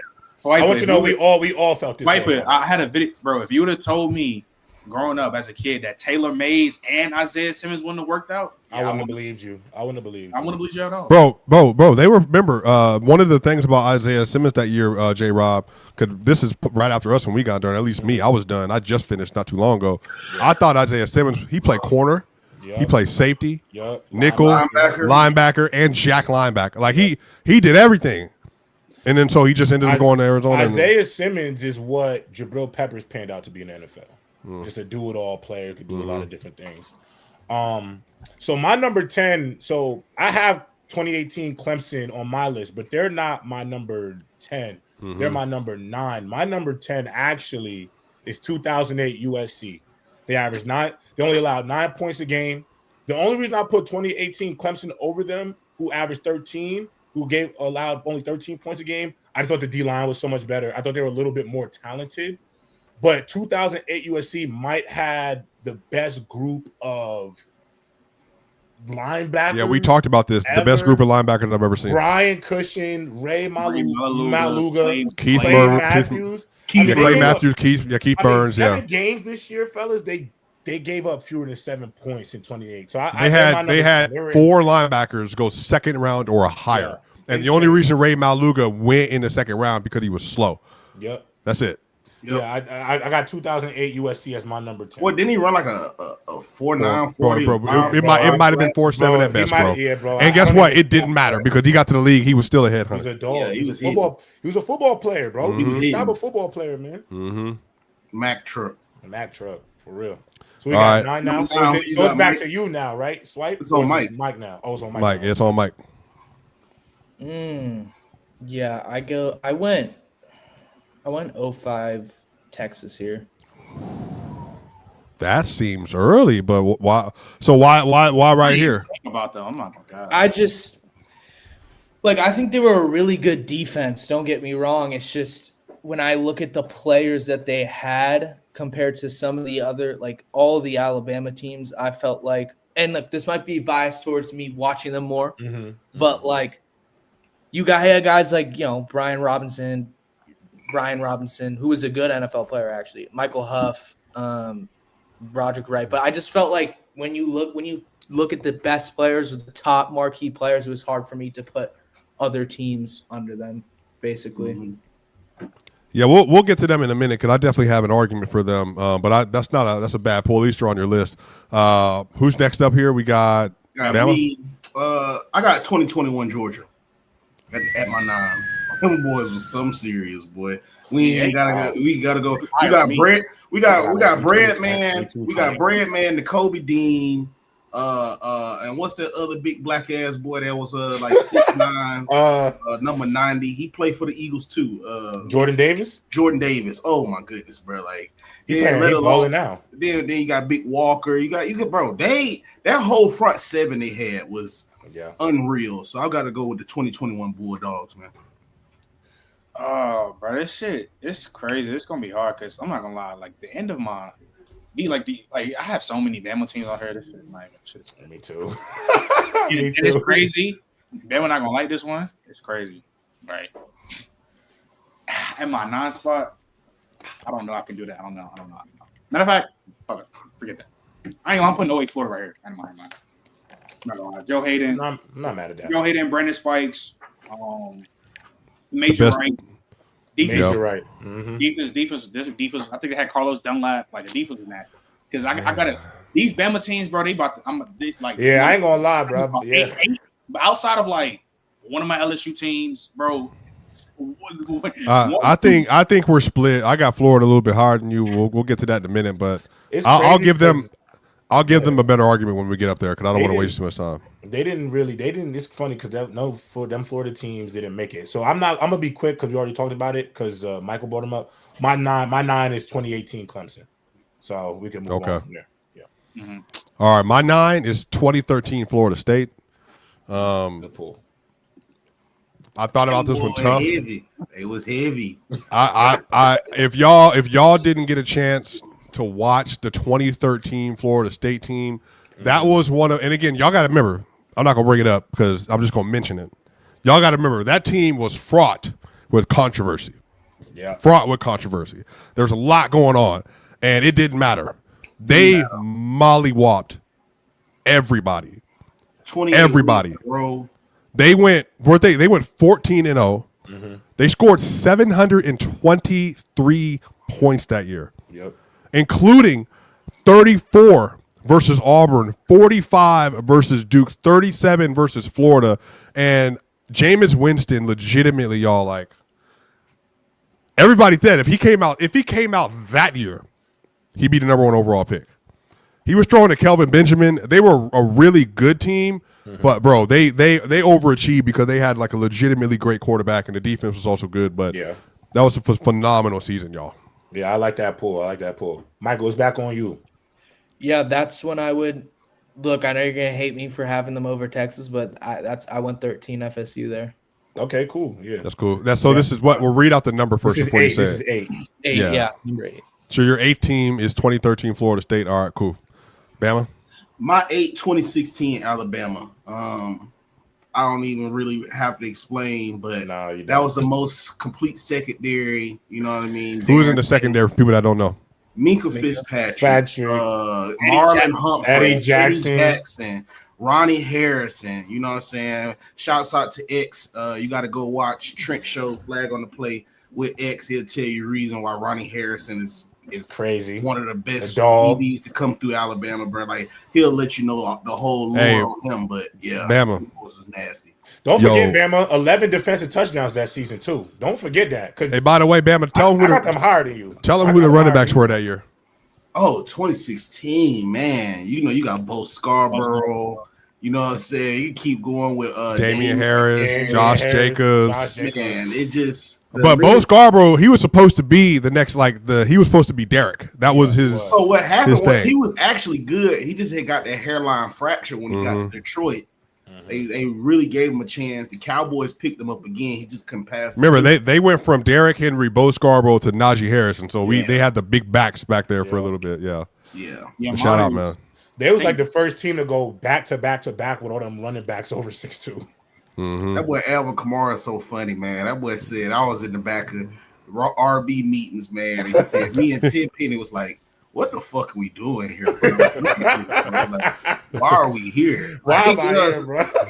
I want you to know we all felt this way. I had a video, bro. If you would have told me growing up as a kid that Taylor Mays and Isaiah Simmons wouldn't have worked out, I wouldn't have believed you. I wouldn't have believed you at all. Bro. They were, remember, one of the things about Isaiah Simmons that year, J Rob, because this is right after us when we got done. At least me, I was done. I just finished not too long ago. Yeah. I thought Isaiah Simmons, he played corner. Yep. He played safety, nickel, linebacker, and jack linebacker. Like he did everything. And then so he just ended up going to Arizona. Isaiah Simmons is what Jabril Peppers panned out to be in the NFL. Just a do-it-all player, could do a lot of different things. So my number 10, so I have 2018 Clemson on my list, but they're not my number 10. They're my number 9. My number 10 actually is 2008 USC. They averaged 9. They only allowed 9 points a game. The only reason I put 2018 Clemson over them, who averaged 13, who allowed only 13 points a game, I thought the D-line was so much better. I thought they were a little bit more talented. But 2008 USC might have the best group of linebackers. Yeah, we talked about this. The best group of linebackers I've ever seen. Brian Cushing, Ray Maluga, Keith Matthews. Clay Matthews, Keith Burns. 7 games this year, fellas. They gave up fewer than 7 points in 28. So they had 4 linebackers go second round or higher. Yeah, and the only reason Ray Maluga went in the second round because he was slow. Yep. That's it. Yep. Yeah, I got 2008 USC as my number 10. What, didn't he run like a 4.9, 40? Bro. It might have been 4.7 at best, bro. Yeah, bro. And guess what? It didn't matter because he got to the league. He was still a headhunter. He's a dog. Yeah, he was a football player, bro. He was a football player, man. Mack truck, for real. So we got 9 now. So it's back to you now, right? Swipe. It's on Mike. Mike now. Oh, it's on Mike. Mike, it's on Mike. Yeah, I went 05 Texas here. That seems early, but why? So why right here? About them, I'm not gonna. I just I think they were a really good defense. Don't get me wrong. It's just when I look at the players that they had compared to some of the other, all the Alabama teams, I felt like, and look, this might be biased towards me watching them more, but you had guys like Brian Robinson, who was a good NFL player actually, Michael Huff, Roderick Wright. But I just felt like when you look at the best players or the top marquee players, it was hard for me to put other teams under them, basically. Yeah, we'll get to them in a minute because I definitely have an argument for them. But that's a bad pull. At least you're on your list. Who's next up here? We got me. I got 2021 Georgia at my 9. Them boys was some serious, boy. We gotta go. We gotta go. We got bread man. We got bread man, the Kobe Dean. And what's that other big black ass boy that was like 6'9", number 90? He played for the Eagles too. Jordan Davis. Oh my goodness, bro! Like he balling now. Then you got Big Walker. You got bro. That whole front seven they had was unreal. So I got to go with the 2021 Bulldogs, man. Oh, bro, this shit, it's crazy. It's gonna be hard because I'm not gonna lie. Like the end of my, I have so many Bama teams out here. This shit, me too. It's crazy. Bama not gonna like this one. It's crazy, right? At my 9 spot, I don't know. I can do that. I don't know. Matter of fact, fuck it, forget that. I'm putting OA Florida right here. I'm not gonna lie. Joe Hayden. I'm not mad at that. Joe Hayden, Brandon Spikes, Major Right. Defense, right. Mm-hmm. Defense. I think they had Carlos Dunlap. Like the defense was nasty. Because I got it. These Bama teams, bro. I ain't gonna lie, bro. Yeah. But outside of like one of my LSU teams, bro. I think we're split. I got Florida a little bit higher than you. We'll get to that in a minute, but I'll give them a better argument when we get up there because I don't want to waste too much time. They didn't. It's funny because for them Florida teams didn't make it. So I'm gonna be quick because we already talked about it because Michael brought them up. My nine is 2018 Clemson. So we can move on from there. Yeah. Mm-hmm. All right, my 9 is 2013 Florida State. Good pull. I thought about this one tough. It was heavy. If y'all didn't get a chance to watch the 2013 Florida State team, that was one of, and again, y'all got to remember, I'm not going to bring it up because I'm just going to mention it. Y'all got to remember, that team was fraught with controversy. Yeah. Fraught with controversy. There's a lot going on, and it didn't matter. They mollywopped everybody. Everybody. Bro. They went 14-0. Mm-hmm. They scored 723 points that year. Yep. Including 34 versus Auburn, 45 versus Duke, 37 versus Florida, and Jameis Winston legitimately, y'all, like everybody said if he came out that year, he'd be the number 1 overall pick. He was throwing to Kelvin Benjamin. They were a really good team, but bro, they overachieved because they had like a legitimately great quarterback and the defense was also good. But that was a phenomenal season, y'all. Yeah, I like that pull. Michael, it's back on you. Yeah, that's when I would look. I know you're gonna hate me for having them over Texas, but I went 13 FSU there. Okay, cool. Yeah, that's cool. This is what we'll read out the number first before you say this is 8. 8, yeah, number 8. So your 8th team is 2013 Florida State. All right, cool. Bama. My 8, 2016 Alabama. I don't even really have to explain, but that was the most complete secondary. You know what I mean? Who's in the secondary for people that don't know? Minka Fitzpatrick, Marlon Humphrey, Eddie Jackson, Ronnie Harrison. You know what I'm saying? Shouts out to X. You got to go watch Trent Show Flag on the Play with X. He'll tell you the reason why Ronnie Harrison is crazy. One of the best DBs to come through Alabama, bro. Like he'll let you know the whole lore on him. But yeah, Bama was nasty. Don't forget Bama 11 defensive touchdowns that season too. Don't forget that. Hey, by the way, Bama, tell them I got them higher than you. Tell them who the running backs were that year. Oh, 2016, man. You know you got Bo Scarborough. You know what I'm saying? You keep going with Damian Harris, Josh Jacobs. Man, it just. But Bo Scarborough, he was supposed to be the next, he was supposed to be Derek. That was his. So what happened was he was actually good. He just had got that hairline fracture when he got to Detroit. They really gave him a chance. The Cowboys picked him up again. He just couldn't pass. Remember, they went from Derrick Henry, Bo Scarborough to Najee Harris, and so they had the big backs back there for a little bit. Yeah. Shout out, man. They was like the first team to go back to back to back with all them running backs over 6'2". That boy Alvin Kamara is so funny, man. That boy said I was in the back of RB meetings, man. And he said me and Tim Penny was like, "What the fuck are we doing here? Why are we here? Why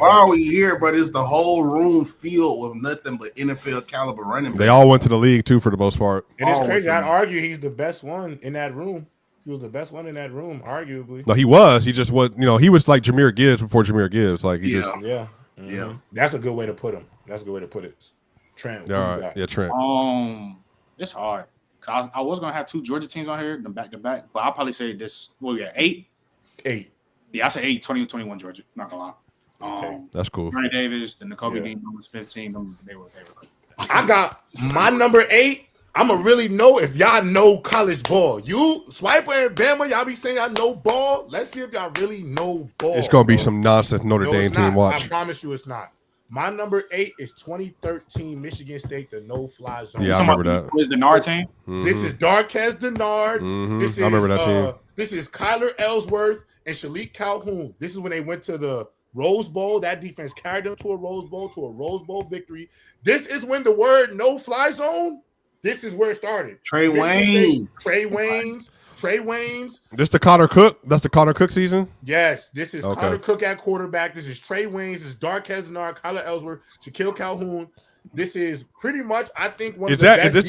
are we here? But it's the whole room filled with nothing but NFL caliber running backs. They all went to the league too, for the most part. And it's crazy. I'd argue he's the best one in that room. He was the best one in that room, arguably. No, he was. He just was. He was like Jahmyr Gibbs before Jahmyr Gibbs. Like he just. Yeah. That's a good way to put him. That's a good way to put it. Trent. Yeah, all right. Yeah, Trent. It's hard. I was gonna have two Georgia teams on here, the back to back, but I'll probably say this. Well, yeah, 8. Yeah, I say 8, 2021 Georgia. Not gonna lie. Okay. That's cool. Ray Davis, the N'Kobe Dean was 15. They were. I got my number 8. I'ma really know if y'all know college ball. You Swiper and Bama, y'all be saying y'all know ball. Let's see if y'all really know ball. It's gonna be some nonsense Notre Dame team watch. I promise you, it's not. My number 8 is 2013 Michigan State, the no-fly zone. Yeah, I remember that. Was the Denard team? Mm-hmm. This is Darquez Denard. Mm-hmm. This is, I remember that team. This is Kyler Ellsworth and Shalik Calhoun. This is when they went to the Rose Bowl. That defense carried them to a Rose Bowl victory. This is when the word no-fly zone, this is where it started. Trey Waynes. This the Connor Cook? That's the Connor Cook season? Yes, this is Connor Cook at quarterback. This is Trey Waynes. This is Darquez Denard, Kyler Ellsworth, Shaquille Calhoun. This is pretty much, I think, one of the best. Is this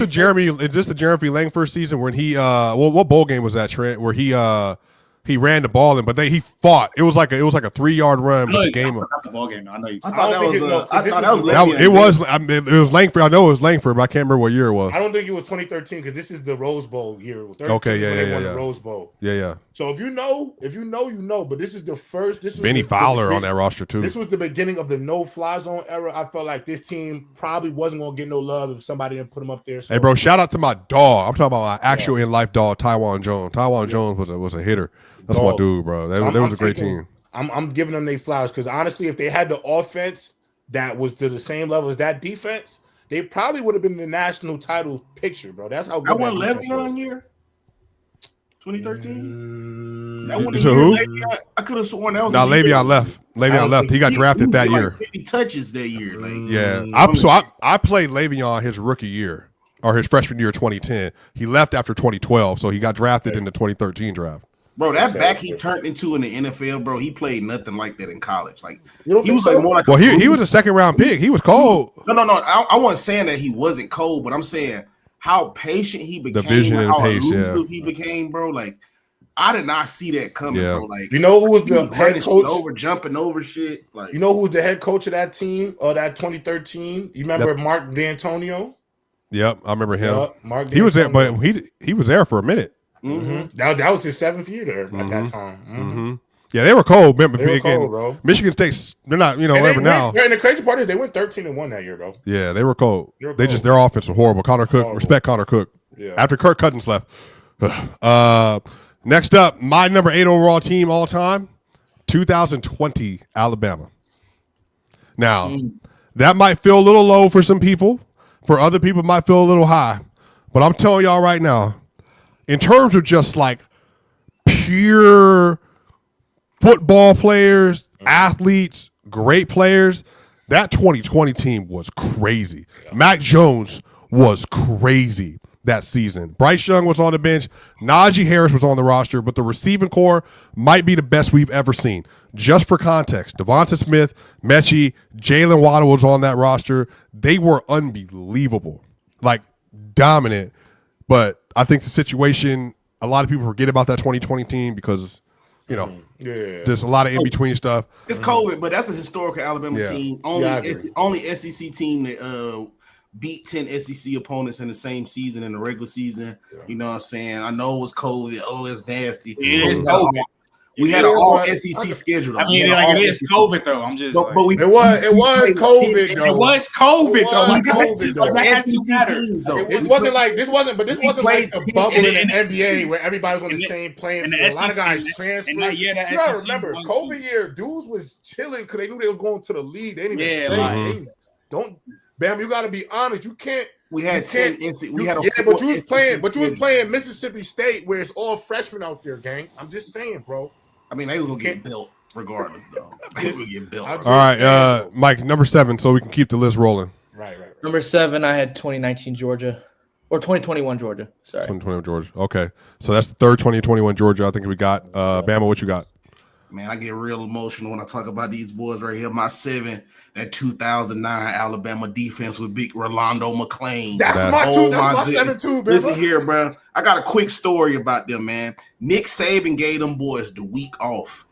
the Jeremy Langford season when he what bowl game was that, Trent? Where he ran the ball in, but he fought. It was like a 3-yard run. But the game not the ball game. I know you. I thought that was Langford. I know it was Langford, but I can't remember what year it was. I don't think it was 2013 because this is the Rose Bowl year. Okay, they won the Rose Bowl. Yeah. So if you know, you know. But this is the first. This was Benny Fowler on that roster too. This was the beginning of the no-fly zone era. I felt like this team probably wasn't gonna get no love if somebody didn't put them up there. So. Hey, bro, shout out to my dog. I'm talking about my actual in life dog, Tywan Jones. Tywan Jones was a hitter. That's my dude, bro. That was a great team. I'm giving them their flowers because honestly, if they had the offense that was to the same level as that defense, they probably would have been in the national title picture, bro. That's how good. I won Le'Veon year 2013. That one who? I could have sworn that was. Now Le'Veon left. Le'Veon left. He got drafted that year. 50 touches that year. I played Le'Veon his rookie year or his freshman year, 2010. He left after 2012, so he got drafted in the 2013 draft. Bro, that back he turned into in the NFL, bro, he played nothing like that in college. Like he was like more like. Well, he was a 2nd-round pick. He was cold. No. I wasn't saying that he wasn't cold, but I'm saying how patient he became, the vision and how pace, elusive he became, bro. Like I did not see that coming, bro. Like you know who was the head coach? Jumping over shit. Like you know who was the head coach of that team or that 2013? You remember Mark D'Antonio? Yep, I remember him. Yep, Mark D'Antonio. He was there, but he was there for a minute. Mm-hmm. That was his 7th year there at that time. Mm-hmm. Yeah, they were cold. Remember, they were cold, bro. Michigan State, they're not, whatever now. And the crazy part is they went 13-1 that year, bro. Yeah, they were cold. Their offense was horrible. Connor Cook, respect Connor Cook. Yeah. After Kirk Cousins left. Next up, my number 8 overall team all time, 2020 Alabama. Now, that might feel a little low for some people. For other people, it might feel a little high. But I'm telling y'all right now, in terms of just like pure football players, athletes, great players, that 2020 team was crazy. Yeah. Mac Jones was crazy that season. Bryce Young was on the bench. Najee Harris was on the roster, but the receiving core might be the best we've ever seen. Just for context, Devonta Smith, Mechie, Jalen Waddle was on that roster. They were unbelievable, like dominant. But I think the situation, a lot of people forget about that 2020 team because, there's a lot of in-between stuff. It's COVID, but that's a historical Alabama team. Only SEC team that beat 10 SEC opponents in the same season in the regular season. Yeah. You know what I'm saying? I know it was COVID. Oh, it's nasty. It is COVID. We had an all SEC schedule. I mean, it is COVID though. I'm just. But it was COVID. It was COVID though. It wasn't like this wasn't like a bubble in the NBA where everybody was on the same playing field. A lot of guys transferred. You gotta remember, COVID year, dudes was chilling because they knew they was going to the league. They didn't even play. Don't, Bam. You got to be honest. You can't. We had 10. We had but you was playing Mississippi State where it's all freshmen out there, gang. I'm just saying, bro. I mean, they will get built regardless, though. They will get built. All right, Mike, number 7, so we can keep the list rolling. Right. Number 7, I had 2019 Georgia. Or 2021 Georgia. Sorry. 2021 Georgia. Okay. So that's the third 2021 Georgia I think we got. Bama, what you got? Man, I get real emotional when I talk about these boys right here. My 7, that 2009 Alabama defense with big Rolando McClain. That's my 7 too, man. Listen here, bro. I got a quick story about them, man. Nick Saban gave them boys the week off.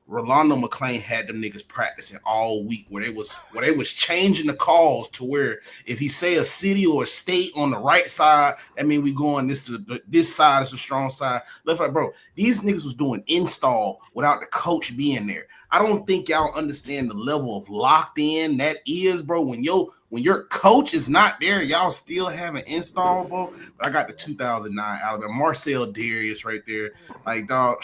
Rolando McClain had them niggas practicing all week where they was changing the calls to where if he say a city or a state on the right side, that mean we going this side is a strong side. Left right, bro. These niggas was doing install without the coach being there. I don't think y'all understand the level of locked in that is, bro. When your coach is not there, y'all still have an install, bro. But I got the 2009 Alabama Marcel Darius right there, like dog.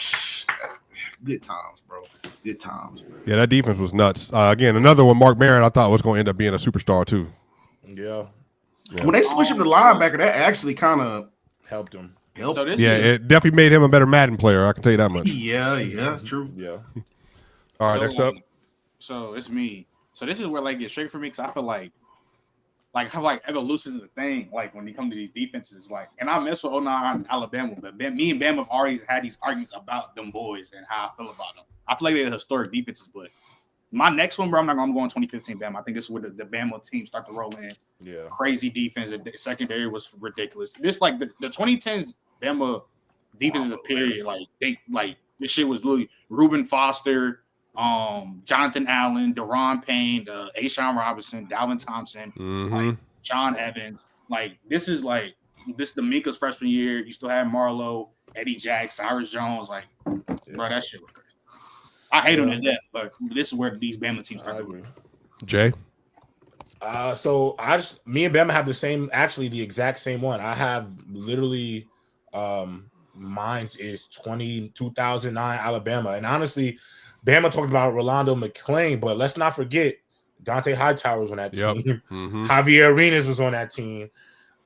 Good times, bro. Good times. Bro. Yeah, that defense was nuts. Again, another one, Mark Barron, I thought was going to end up being a superstar too. Yeah. When they switched him to linebacker, that actually kind of helped him. It definitely made him a better Madden player. I can tell you that much. Yeah, true. Yeah. All right, next up. So it's me. So this is where like it's straight for me because I feel how like evolution is a thing. Like when you come to these defenses, like, and I mess with 09 Alabama, but me and Bam have already had these arguments about them boys and how I feel about them. I feel like they're historic defenses, but my next one, bro, I'm going 2015 Bama. I think this is where the Bama team start to roll in. Yeah, crazy defense. The secondary was ridiculous. This like the 2010s Bama defense is a period. Like this shit was literally Reuben Foster, Jonathan Allen, Deron Payne, Ashawn Robinson, Dalvin Thompson, like John Evans. Like this is the Minka's freshman year. You still have Marlowe, Eddie Jack, Cyrus Jones. Like, bro, that shit was crazy. I hate them to death, but this is where these Bama teams start. I agree. Jay? So me and Bama have the exact same one. I have literally, mine is 2009 Alabama. And honestly, Bama talked about Rolando McClain, but let's not forget Dante Hightower was on that team. Javier Arenas was on that team.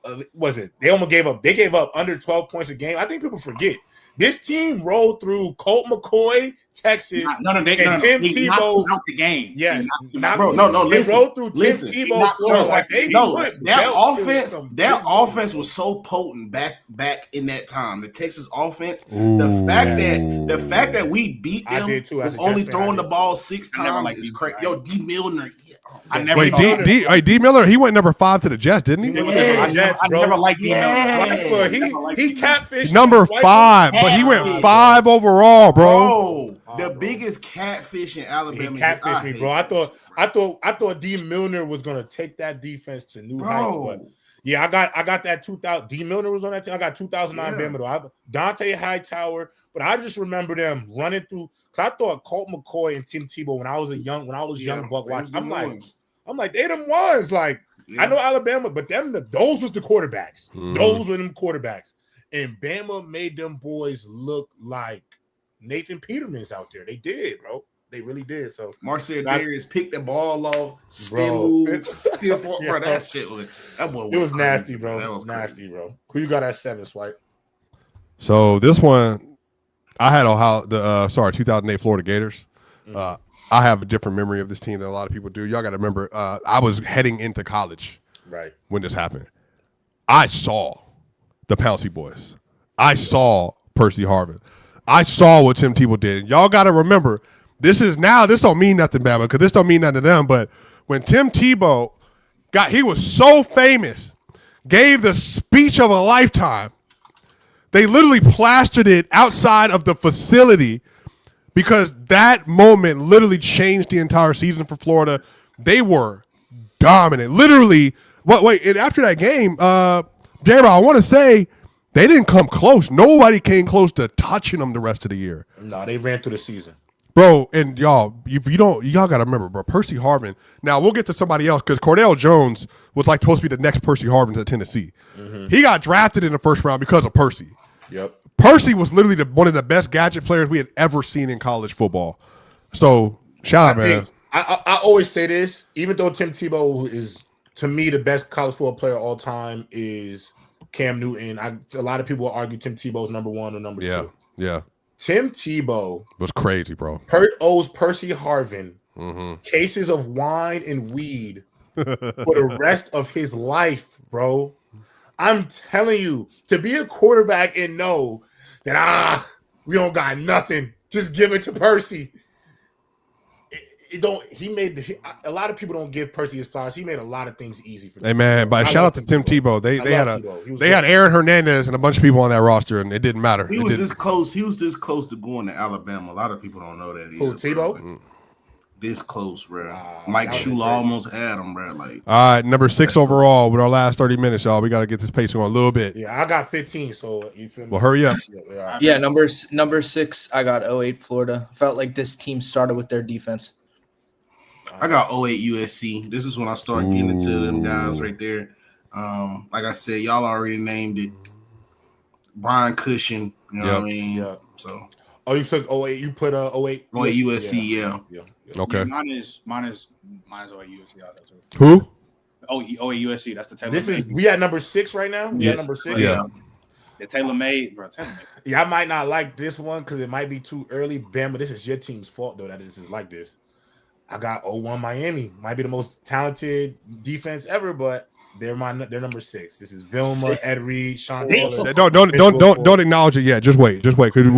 They gave up under 12 points a game. I think people forget. This team rolled through Colt McCoy, Texas, and Tim Tebow out the game. Yes, bro. No, they rolled through Tim Tebow, Florida. Like that offense was so potent back in that time. The Texas offense, the fact that we beat them with only throwing the ball 6 times is crazy. Yo, D. Milner. D. Miller, he went number 5 to the Jets, didn't he? I never liked D. Miller. He catfished number 5, but he went 5 overall, bro. The biggest catfish in Alabama. He catfished me, bro. I thought D. Milner was gonna take that defense to new heights, but yeah, I got that 2000. D. Milner was on that team. I got 2009 Bama though. Dante Hightower, but I just remember them running through. Cause I thought Colt McCoy and Tim Tebow when I was young buck watching. I'm like they them ones. Like I know Alabama, but those was the quarterbacks. Those were them quarterbacks, and Bama made them boys look like Nathan Peterman's out there. They did, bro. They really did. So Marcel Darius picked the ball off, spin move, stiff bro. That shit was it was nasty, bro. That was nasty, bro. Who you got at 7, Swipe? So this one, I had 2008 Florida Gators. I have a different memory of this team than a lot of people do. Y'all got to remember, I was heading into college when this happened. I saw the Pouncey boys. I saw Percy Harvin. I saw what Tim Tebow did. And y'all got to remember, this don't mean nothing, Bama, because this don't mean nothing to them. But when Tim Tebow he was so famous, gave the speech of a lifetime, they literally plastered it outside of the facility because that moment literally changed the entire season for Florida. They were dominant. Literally, and after that game, J-Rob, I want to say, they didn't come close. Nobody came close to touching them the rest of the year. No, they ran through the season. Bro, and y'all got to remember, bro, Percy Harvin. Now, we'll get to somebody else because Cordell Jones was like supposed to be the next Percy Harvin to Tennessee. He got drafted in the first round because of Percy. Yep. Percy was literally one of the best gadget players we had ever seen in college football. So, shout out, man. I always say this, even though Tim Tebow is, to me, the best college football player of all time is Cam Newton. A lot of people will argue Tim Tebow's number 1 or number 2. Yeah. Tim Tebow was crazy, bro. Owes Percy Harvin cases of wine and weed for the rest of his life, bro. I'm telling you, to be a quarterback and know that we don't got nothing, just give it to Percy. He made a lot of people don't give Percy his flowers. He made a lot of things easy for them. Hey man, but shout out to Tim Tebow. They had Aaron Hernandez and a bunch of people on that roster, and it didn't matter. He was this close. He was this close to going to Alabama. A lot of people don't know that. Who, Tebow? Like, this close, bro. Mike Shula almost had him, bro. Like, all right, number 6 overall with our last 30 minutes, y'all. We got to get this pace going a little bit. Yeah, I got 15, so you feel me? Well, hurry up. Yeah, number 6, I got 08 Florida. Felt like this team started with their defense. I got 08 USC. This is when I start getting into them guys right there. Like I said, y'all already named it. Brian Cushing, you know what I mean? Yeah. So. Oh, you took 08. You put 08. 08 USC, yeah. Okay. Yeah, mine is 08 USC. Who? 08 USC. That's the Taylor. We at number 6 right now. We at number 6. Yeah. The Taylor made, bro. Yeah, I might not like this one because it might be too early. Bama, this is your team's fault though that this is like this. I got 01 Miami. Might be the most talented defense ever, but they're number 6. This is Vilma, Ed Reed, Sean Taylor. Don't acknowledge it yet. Just wait, because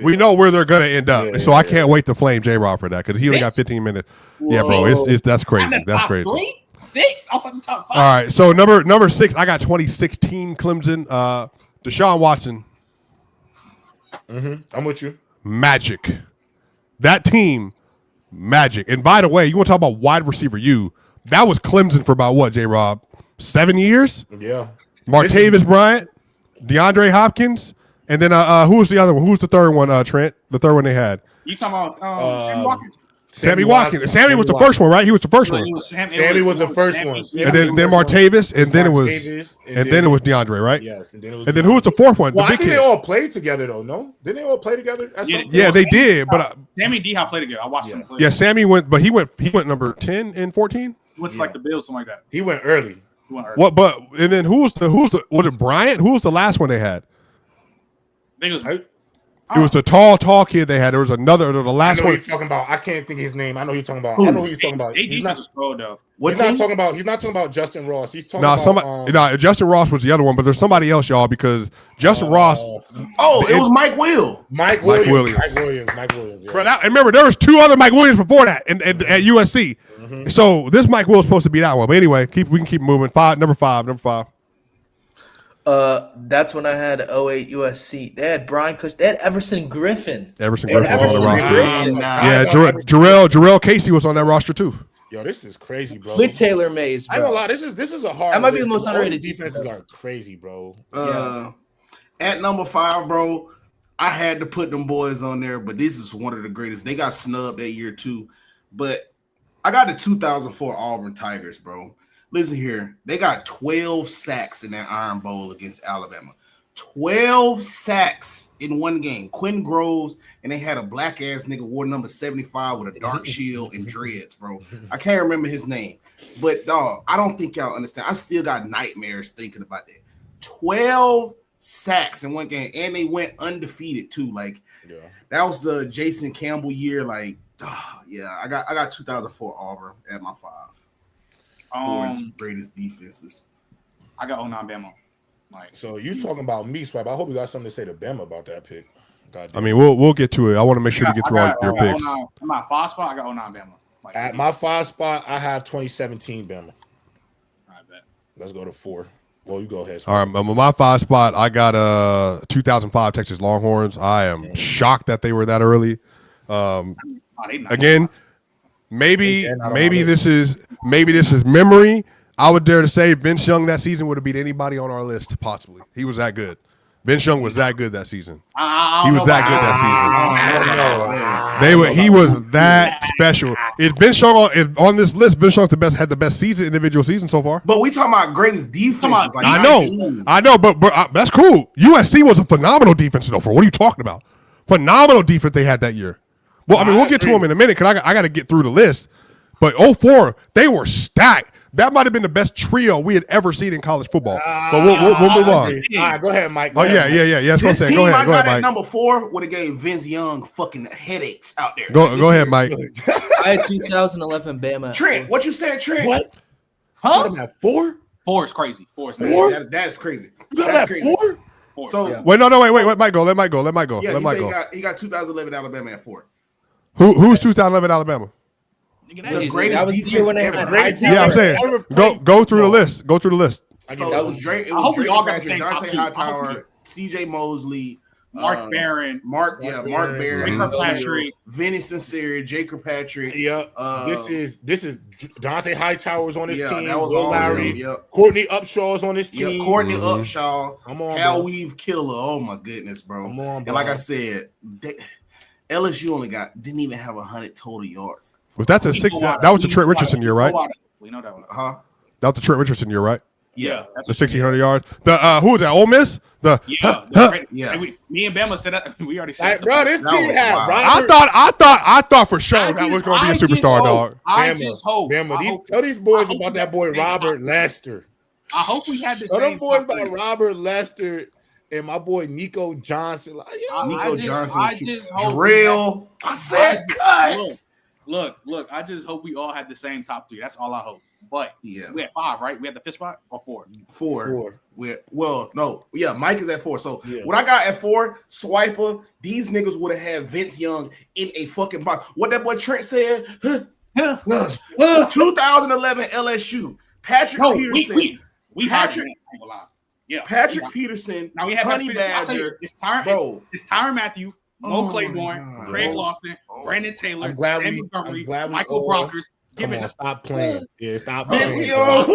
we know where they're gonna end up. So I can't wait to flame J-Rob for that because he only got 15 minutes. Whoa. Yeah, bro, it's that's crazy. That's crazy. 3, 6. I was like the top 5. All right, so number 6, I got 2016 Clemson. Deshaun Watson. I'm with you. Magic. That team, magic. And by the way, you want to talk about wide receiver? That was Clemson for about what, J-Rob? 7 years? Yeah. Martavis Bryant, DeAndre Hopkins, and then who was the other one? Who was the third one, Trent? The third one they had. You talking about Sammy Watkins? Sammy Watkins. Sammy was the first one, right? He was the first one. Sammy was the first one. And then Martavis, and then it was DeAndre, right? Yes. And then who was the fourth one? Well, I think they all played together though. No, didn't they all play together? Yeah, they did. But Sammy D Hop played together. I watched them play. Yeah, Sammy went, but he went number 10 and 14. He went to like the Bills, something like that. He went early. What? But and then who's the was it Bryant? Who was the last one they had? I think it was. It was the tall kid they had. There was another, the last one. I know you're talking about. I can't think of his name. I know you're talking about. I know who you're talking about. He's not cold though. He's not talking about Justin Ross. He's talking about Justin Ross was the other one, but there's somebody else, y'all, because Justin Ross. Oh, it was Mike Will. Mike Williams. Yeah. Bro, and remember, there was 2 other Mike Williams before that at USC. Mm-hmm. So this Mike Will is supposed to be that one. But anyway, we can keep moving. Number five. That's when I had 08 USC. They had Brian Cush. They had Everson Griffin. Everson Griffin was on the roster. Yeah, Jarrell Casey was on that roster too. Yo, this is crazy, bro. With Taylor Mays, bro. I ain't gonna lie, this is a hard. That might be the most underrated defenses are crazy, bro. At number 5, bro, I had to put them boys on there, but this is one of the greatest. They got snubbed that year too, but I got the 2004 Auburn Tigers, bro. Listen here, they got 12 sacks in that Iron Bowl against Alabama. 12 sacks in one game. Quinn Groves, and they had a black-ass nigga wore number 75 with a dark shield and dreads, bro. I can't remember his name. But, dog, I don't think y'all understand. I still got nightmares thinking about that. 12 sacks in one game, and they went undefeated, too. Like, that was the Jason Campbell year. Like, I got 2004 Auburn at my 5. For its greatest defenses. I got 09 Bama. So you talking about me, Swab? I hope you got something to say to Bama about that pick. I mean, we'll get to it. I want to make sure to get through all your picks. At my 5 spot, I got 09 Bama. At my 5 spot, I have 2017 Bama. I bet. Let's go to 4. Well, you go ahead. Swab. All right, my 5 spot, I got 2005 Texas Longhorns. I am shocked that they were that early. Again. Maybe this is memory. I would dare to say Vince Young that season would have beat anybody on our list, possibly. He was that good. Vince Young was that good that season. He was that good that season. He was that special. If Vince Young on this list, Vince Young had the best individual season so far. But we talking about greatest defense. I know, but that's cool. USC was a phenomenal defense though. What are you talking about? Phenomenal defense they had that year. Well, I mean, we'll get to them in a minute because I got to get through the list. But 04, they were stacked. That might have been the best trio we had ever seen in college football. But we'll move on. All right, go ahead, Mike. Yeah. That's what I'm saying. Go ahead, Mike. Number 4 would have gave Vince Young fucking headaches out there. Go ahead, Mike. I had 2011 Bama. Trent, what you said, Trent? What? Huh? What about 4? 4 is crazy. 4 is crazy. That's crazy. You got that 4? So wait, no, wait. Let Mike go. Yeah, he got 2011 Alabama at 4. Who's 2011 Alabama? The greatest defense ever. Yeah, I'm saying go through the list. Go through the list. So it was Drake. It was Drake Patrick, Dante Hightower, C.J. Mosley, Mark Barron, Mark Barron, Patrick, Vinny Sincere, Jacob Patrick. Yeah, this is Dante Hightower's on his team. That was Will all Lowry. Yep. Courtney Upshaw's on his team. Yeah, Courtney Upshaw. Come on, Hal Weave killer. Oh my goodness, bro. Come on, and bro. like I said, LSU didn't even have 100 total yards. Was that the 6? That was the Trent Richardson year, right? We know that one. That was the Trent Richardson year, right? Yeah, the 1,600 yards. The who was that? Ole Miss. Me and Bama said that. We already said, bro. This team had. I thought for sure that was going to be a superstar, dog. I just hope. Tell these boys about that boy Robert Lester. I hope we had the Tell same. them boys about Robert Lester and my boy Nico Johnson. Nico Johnson, I just hope drill. I said cut. Look. I just hope we all had the same top 3. That's all I hope. But we had 5, right? We had the 5th spot or 4? 4. Mike is at 4. So what I got at 4, Swiper, these niggas would have had Vince Young in a fucking box. What that boy Trent said? 2011 LSU. Patrick Peterson. Patrick Peterson. Now we have Honey Badger. It's Tyrann Mathieu, Mo Claiborne, Craig Lawson, Brandon Taylor, Sam Montgomery, Michael Brockers. Stop playing. Stop Vince playing. Young,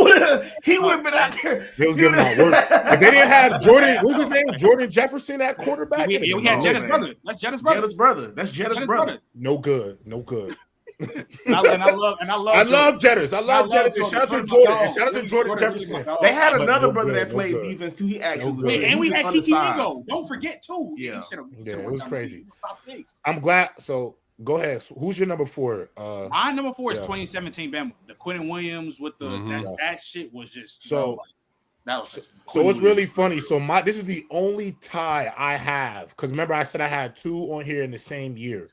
he would have been out there. They was giving out work. If they didn't have Jordan, what's his name? Jordan Jefferson at quarterback. We had Jetta's brother. That's Jetta's brother. That's Jetta's brother. No good. I love Jetters. I love Jetters. And shout out to Jordan. Shout out to Jordan Jefferson. They had another brother that played defense too. He actually was good. And we had Kiki Nigo. Don't forget too. Yeah, it was crazy. Top 6. I'm glad. So go ahead. Who's your number 4? My number 4 is 2017 Bama. The Quentin Williams with the that shit was just so. That was So it's really funny. So this is the only tie I have because remember I said I had 2 on here in the same year.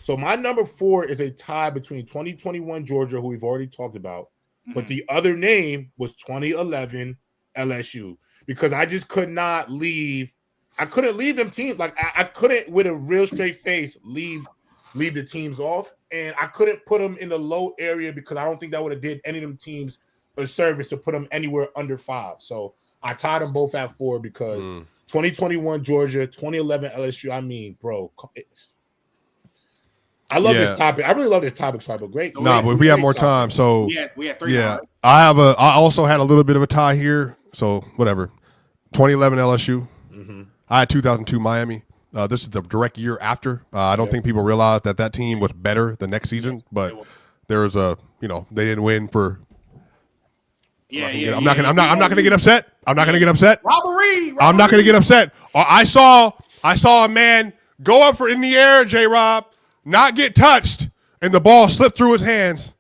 So my number 4 is a tie between 2021 Georgia, who we've already talked about, but the other name was 2011 LSU because I just could not leave. I couldn't leave them teams. Like I couldn't, with a real straight face, leave the teams off, and I couldn't put them in the low area because I don't think that would have did any of them teams a service to put them anywhere under 5. So I tied them both at 4 because 2021 Georgia, 2011 LSU. I mean, bro. I love this topic. I really love this topic, but great. But we have more time. So we had 3. Yeah, I also had a little bit of a tie here. So whatever. 2011 LSU. I had 2002 Miami. This is the direct year after. I don't think people realize that team was better the next season, but there was they didn't win for. I'm not gonna get upset. I'm not gonna get upset. Robbery. I'm not gonna get upset. I saw a man go up in the air, J-Rob, not get touched, and the ball slipped through his hands,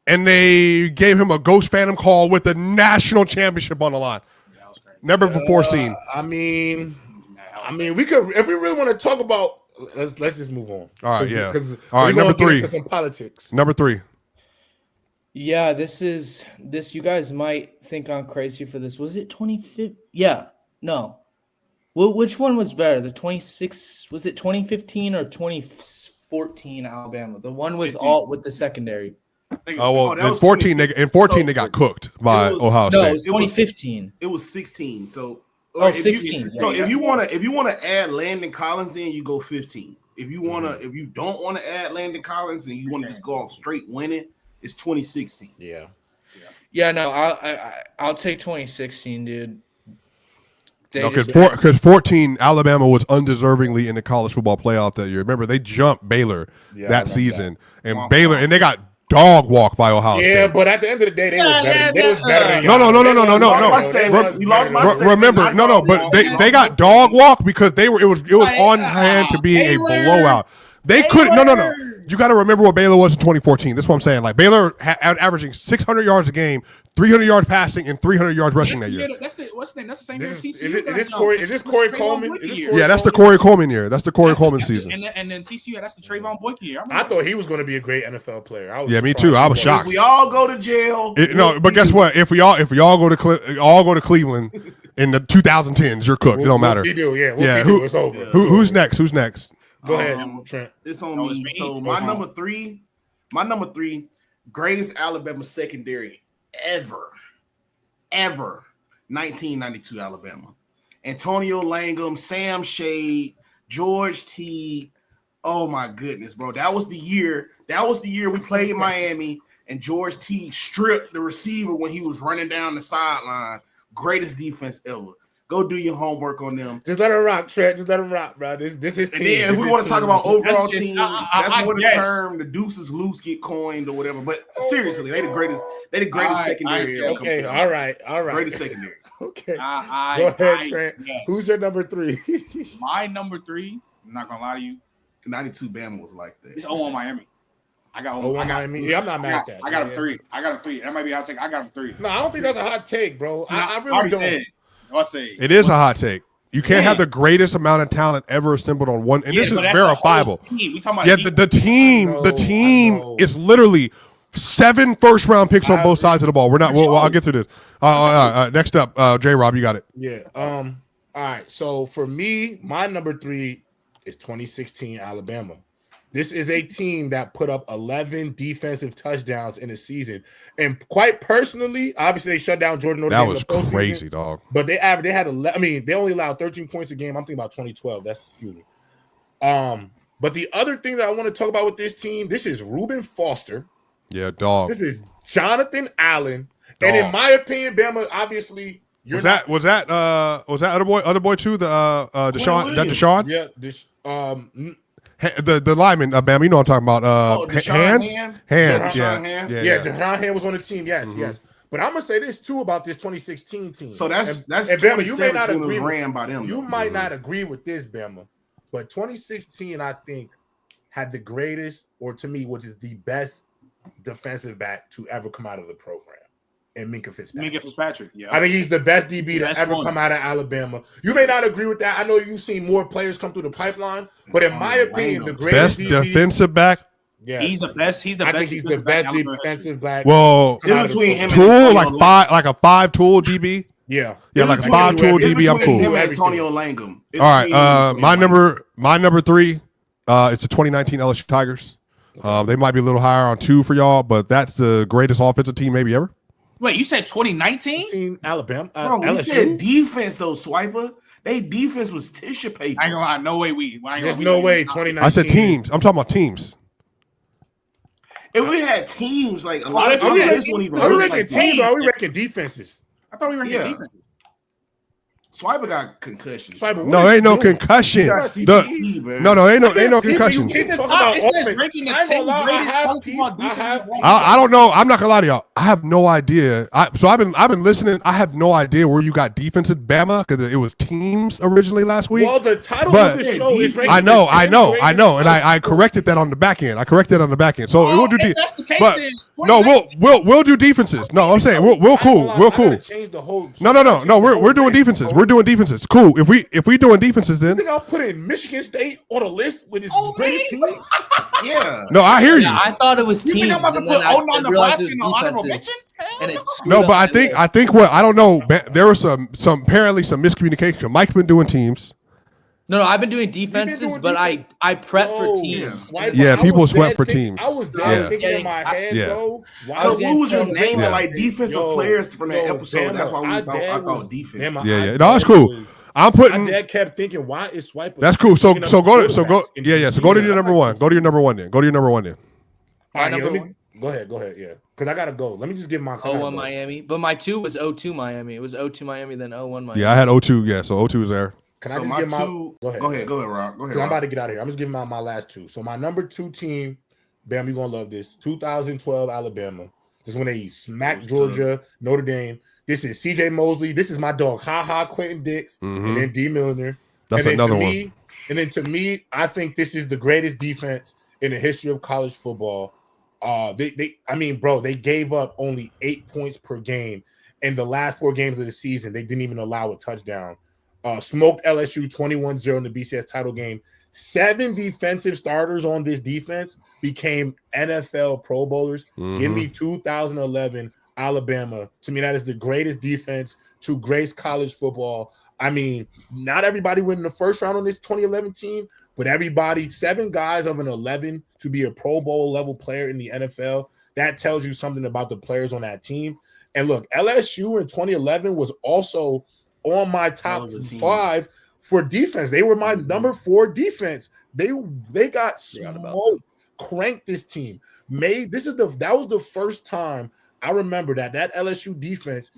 and they gave him a ghost phantom call with the national championship on the line. Never before seen. I mean, we could, if we really want to talk about, let's just move on. All right, yeah. All right, number 3. Some politics. Number 3. Yeah, this. You guys might think I'm crazy for this. Was it 2015? Yeah, no. Well, which one was better? The 26 was it 2015 or 2014 Alabama? The one with the secondary. In 14 they got cooked by Ohio State. No, it was 2015. It was 16. So 16. If you want to add Landon Collins in, you go 15. If you don't want to add Landon Collins and you want to just go off straight winning, it's 2016. Yeah. No, I'll take 2016, dude. Because 14 Alabama was undeservingly in the college football playoff that year. Remember, they jumped Baylor that season, and they got dog walked by Ohio State. Yeah, but at the end of the day, they was better. They was better than No. You lost my segment. Remember, but they got dog walked because it was on hand to being a blowout. They couldn't. No. You got to remember what Baylor was in 2014. That's what I'm saying. Like Baylor averaging 600 yards a game, 300 yards passing, and 300 yards rushing that year. That's the same year TCU. Is this Corey Coleman? Yeah, that's the Corey Coleman year. That's the Corey Coleman season. And then TCU, that's the Trayvon Boykin year. I thought he was going to be a great NFL player. Me too. I was shocked. If we all go to jail. But guess what? If we all go to Cleveland in the 2010s, you're cooked. It don't matter. We do. It's over. Who's next? Go ahead, Trent. It's on me. So my number 3 My number 3, greatest Alabama secondary ever. 1992 Alabama. Antonio Langham, Sam Shade, George Teague. Oh my goodness, bro. That was the year we played Miami and George Teague stripped the receiver when he was running down the sideline. Greatest defense ever. Go do your homework on them. Just let her rock, Trent. Just let her rock, bro. This is team. And then if we want to talk about overall team, that's where the guess. term the deuces loose get coined or whatever. But seriously, they the greatest secondary. Okay, all right. Greatest secondary. Okay. Go ahead, Trent. Who's your number 3? My number 3, I'm not gonna lie to you. 92 Bama was like that. It's 0-1 Miami. I got Miami. Yeah, I'm not mad at that. I got him 3. That might be a hot take. I got him 3. No, I don't think that's a hot take, bro. I really already don't. Said. I say it is a hot take. You can't have the greatest amount of talent ever assembled on one, and this is verifiable. We talking about the team is literally 7 first-round picks on both sides of the ball. We're not. I'll get to this. Next up, J. Rob, you got it. Yeah. All right. So for me, my number 3 is 2016 Alabama. This is a team that put up 11 defensive touchdowns in a season. And quite personally, obviously they shut down Jordan Notre Dame. That was crazy, dog. But they had they only allowed 13 points a game. I'm thinking about 2012. Excuse me. But the other thing that I want to talk about with this team, this is Reuben Foster. Yeah, dog. This is Jonathan Allen. Dog. And in my opinion, Bama, obviously, was that other boy too? The Deshaun? That Deshaun? Yeah, the lineman, Bama, you know what I'm talking about. Hands. Yeah, Deshaun Hand was on the team. Yes, yes. But I'm gonna say this too about this 2016 team. So that's Bama, you may not agree ran by them. You might not agree with this, Bama, but 2016 I think had the greatest, or to me, which is the best defensive back to ever come out of the program. And Minka Fitzpatrick. Yeah. I think he's the best DB to ever come out of Alabama. You may not agree with that. I know you've seen more players come through the pipeline, but in my opinion, the greatest best defensive back. Yeah, he's the best. I think he's the best defensive back. Well, between him Tool, like a 5-tool DB. Yeah, like a 5-tool DB. I'm cool. Him and Antonio Langham. All right, my number 3 is the 2019 LSU Tigers. They might be a little higher on 2 for y'all, but that's the greatest offensive team maybe ever. Wait, you said 2019? Alabama. Bro, we said defense though, Swiper. They defense was tissue paper. I ain't gonna lie, no way. There's no way 2019. I said teams. I'm talking about teams. If we had teams, like a lot of people, this one even. Are we ranking teams or are we ranking defenses? I thought we were ranking defenses. Swiper got concussions. No, ain't no concussion. No, ain't no concussions. I don't know. I'm not gonna lie to y'all. I have no idea. I've been listening. I have no idea where you got defense at Bama because it was teams originally last week. Well, the title of the show is I know, and I corrected that on the back end. So we'll do we'll do defenses. No, I'm saying we're cool. No. We're doing defenses. We're doing defenses. Cool. If we doing defenses, then you think I'll put in Michigan State on a list with his greatest team? Yeah. No, I hear you. I thought it was teams, and then I realized it was defenses. No, but I think what I don't know. There was some apparently some miscommunication. Mike's been doing teams. No, I've been doing defenses, but I prep for teams. Yeah, people sweat for teams. I was thinking in my head, though. We was just naming like defensive players from that episode. That's why I thought defense. Yeah. No, that's cool. My dad kept thinking, why is Swiper? That's cool. So go to your number 1. Go to your number 1 then. All right, go ahead. Yeah, because I gotta go. Let me just give my 0-1 Miami, but my 2 was 0-2 Miami. It was 0-2 Miami, then 0-1 Miami. Yeah, I had 0-2. Yeah, so 0-2 is there. Can I just give my 2? Go ahead, Rob. Go ahead. I'm about to get out of here. I'm just giving out my last 2. So my number 2 team, Bam, you're gonna love this. 2012 Alabama. This is when they smacked Georgia, Notre Dame. This is C.J. Mosley. This is my dog, Clinton Dix, and then D. Milner. That's another one. And then to me, I think this is the greatest defense in the history of college football. They gave up only 8 points per game in the last 4 games of the season. They didn't even allow a touchdown. Smoked LSU 21-0 in the BCS title game. 7 defensive starters on this defense became NFL Pro Bowlers. Give me 2011 Alabama. To me, that is the greatest defense to grace college football. I mean, not everybody went in the first round on this 2011 team, with everybody, 7 guys of an 11 to be a Pro Bowl level player in the NFL. That tells you something about the players on that team. And look, LSU in 2011 was also on my top 5 for defense. They were my number 4 defense. They got smoked, cranked this team. That was the first time I remember that LSU defense.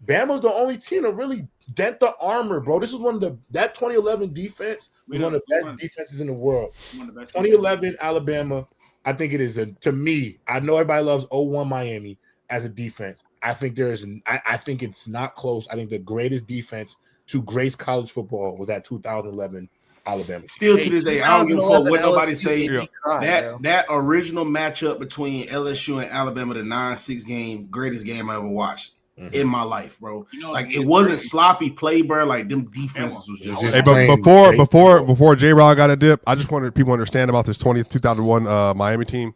Bama's the only team to really dent the armor, bro. This is that 2011 defense was one of the best defenses in the world. 2011 Alabama, I think it is to me. I know everybody loves 01 Miami as a defense. I think I think it's not close. I think the greatest defense to grace college football was that 2011 Alabama. Still to this day, I don't give a fuck what nobody say. That original matchup between LSU and Alabama, the 9-6 game, greatest game I ever watched in my life, bro. It wasn't sloppy play, bro. Like them defenses was just. Hey, but before J-Rod got a dip, I just wanted people to understand about this 2001 Miami team.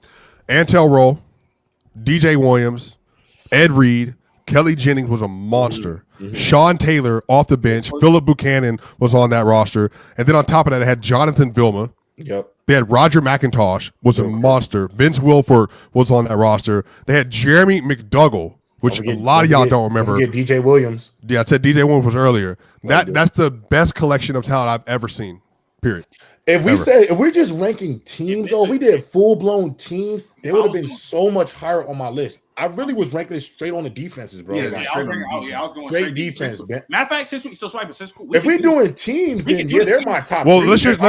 Antel Roll, DJ Williams, Ed Reed, Kelly Jennings was a monster. Sean Taylor off the bench. Philip Buchanan was on that roster. And then on top of that, it had Jonathan Vilma. Yep. They had Roger McIntosh, was a monster. Vince Wilfork was on that roster. They had Jeremy McDougall, which a lot of y'all don't remember. DJ Williams. Yeah, I said DJ Williams was earlier. That's the best collection of talent I've ever seen, period. If we're just ranking teams, though, if we did full-blown teams, they would have been so much higher on my list. I really was ranking it straight on the defenses, bro. I was going straight defense. Matter of fact, since if we're doing teams, then they're my top. Well, let's just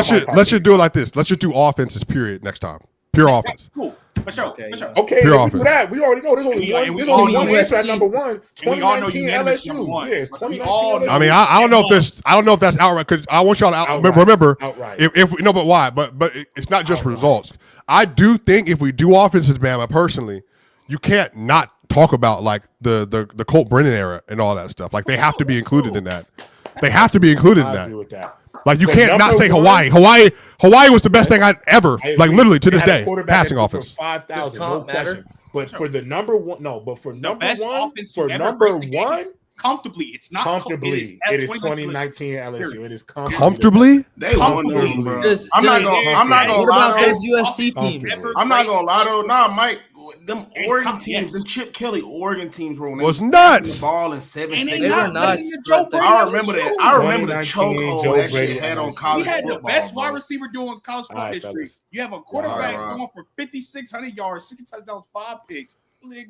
do it like this. Let's just do offenses, period, next time. Pure offense. Cool. For sure. Okay, pure if we do that, we already know there's only one. There's only one answer at number 1. 2019 LSU. Yeah, it's 2019 LSU. I mean, I don't know if that's outright because I want y'all to remember. If no, but why? But it's not just results. I do think if we do offenses, Bama, personally, you can't not talk about like the Colt Brennan era and all that stuff. Like they have to be included in that. They have to be included in that. Like you can't not say Hawaii. Hawaii was the best thing I'd ever literally to this day. Passing offense. 5,000, no question. But for the number 1, no. But for number 1, comfortably, it's not comfortably. It is 2019 LSU. It is comfortably. They won them, bro. I'm not gonna lie. Those USC teams. I'm not gonna lie though. Nah, Mike. Them Oregon teams, them Chip Kelly Oregon teams were nuts. The ball in 7 seconds. They were nuts. I remember that. I remember the chokehold that shit had on college football. He had the best wide receiver doing college football history. You have a quarterback going for 5,600 yards, 60 touchdowns, 5 picks.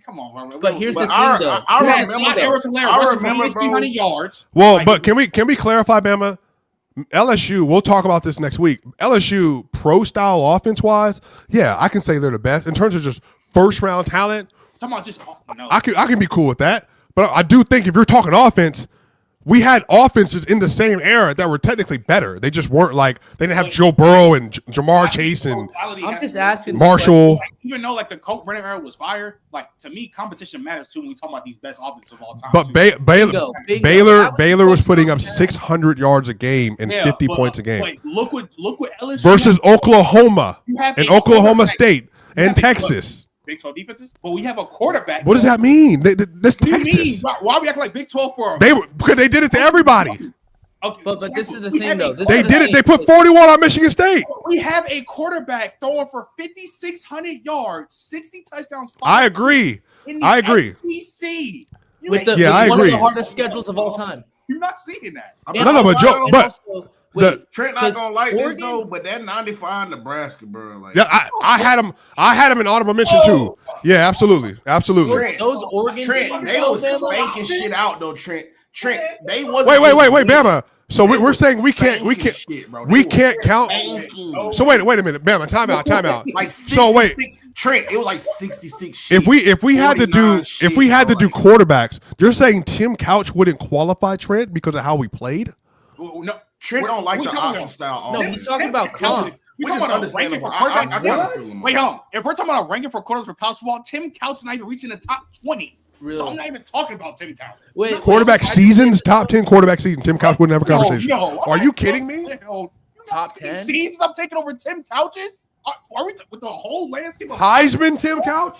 Come on, bro. But here's the thing, though. I remember 1,800 yards. Well, but can we clarify, Bama? LSU, we'll talk about this next week. LSU pro style offense wise, yeah, I can say they're the best in terms of just first round talent. I can be cool with that. But I do think if you're talking offense, we had offenses in the same era that were technically better. They just weren't like they didn't have Joe Burrow and Jamar Chase and I'm just asking Marshall. Even though like the Colt Brennan era was fire, like to me, competition matters too when we talk about these best offenses of all time. But Baylor was putting up 600 yards a game and 50 points a game. Wait, look what LSU versus Oklahoma and Oklahoma State and Texas. Big 12 defenses, but we have a quarterback. What does that mean? That's Texas. Why are we acting like Big 12 for? Because they did it to everybody. Okay, but this is the thing, though. They did it. They put 41 on Michigan State. We have a quarterback throwing for 5,600 yards, 60 touchdowns. I agree. I agree. SEC. With one of the hardest schedules of all time. You're not seeing that. Trent not gonna like this though, but that 95 Nebraska, bro. Like, yeah, I had him in honorable mention too. Yeah, absolutely. Those Oregon Trent, they was spanking shit out though. Trent, they wasn't. Wait, Bama. So we're saying we can't count. So wait a minute, Bama. Time out. Like 66, Trent, it was like 66. If we had to do quarterbacks, you're saying Tim Couch wouldn't qualify Trent because of how we played? No. Trent don't like the option style. No, he's talking about Couch. We're talking about ranking for quarterbacks. Wait, hold on. If we're talking about ranking for quarterbacks for college football, Tim Couch is not even reaching the top 20. Really? So I'm not even talking about Tim Couch. Quarterback seasons, top 10 quarterback season. Tim Couch wouldn't have a conversation. No, are you kidding me? Top 10 seasons I'm taking over Tim Couch's? Are we with the whole landscape of Heisman Tim Couch?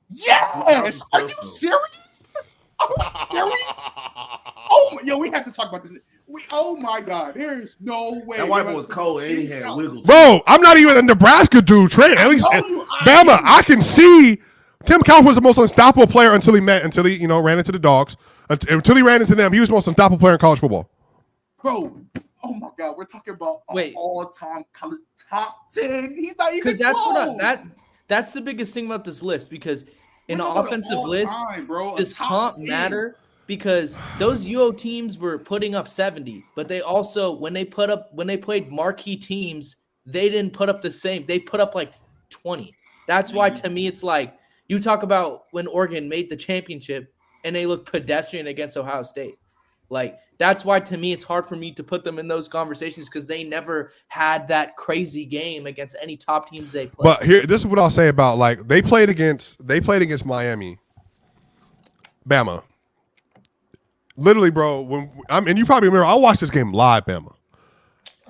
Yes. Are you serious? Serious? Oh, we have to talk about this. Oh my God, there is no way. That white boy was cold and he had wiggle. Bro, I'm not even a Nebraska dude, Trent. At least Bama, I can see Tim Couch was the most unstoppable player until he ran into the dogs. Until he ran into them, he was the most unstoppable player in college football. Bro, oh my God, we're talking about all-time college top 10. He's not even close. That's the biggest thing about this list because in an offensive list, does comp matter? Because those UO teams were putting up 70, but they also when they played marquee teams, they didn't put up the same. They put up like 20. That's why to me it's like you talk about when Oregon made the championship and they looked pedestrian against Ohio State. Like that's why to me it's hard for me to put them in those conversations because they never had that crazy game against any top teams they played. But this is what I'll say about like they played against Miami, Bama. Literally, bro. And you probably remember I watched this game live, Bama.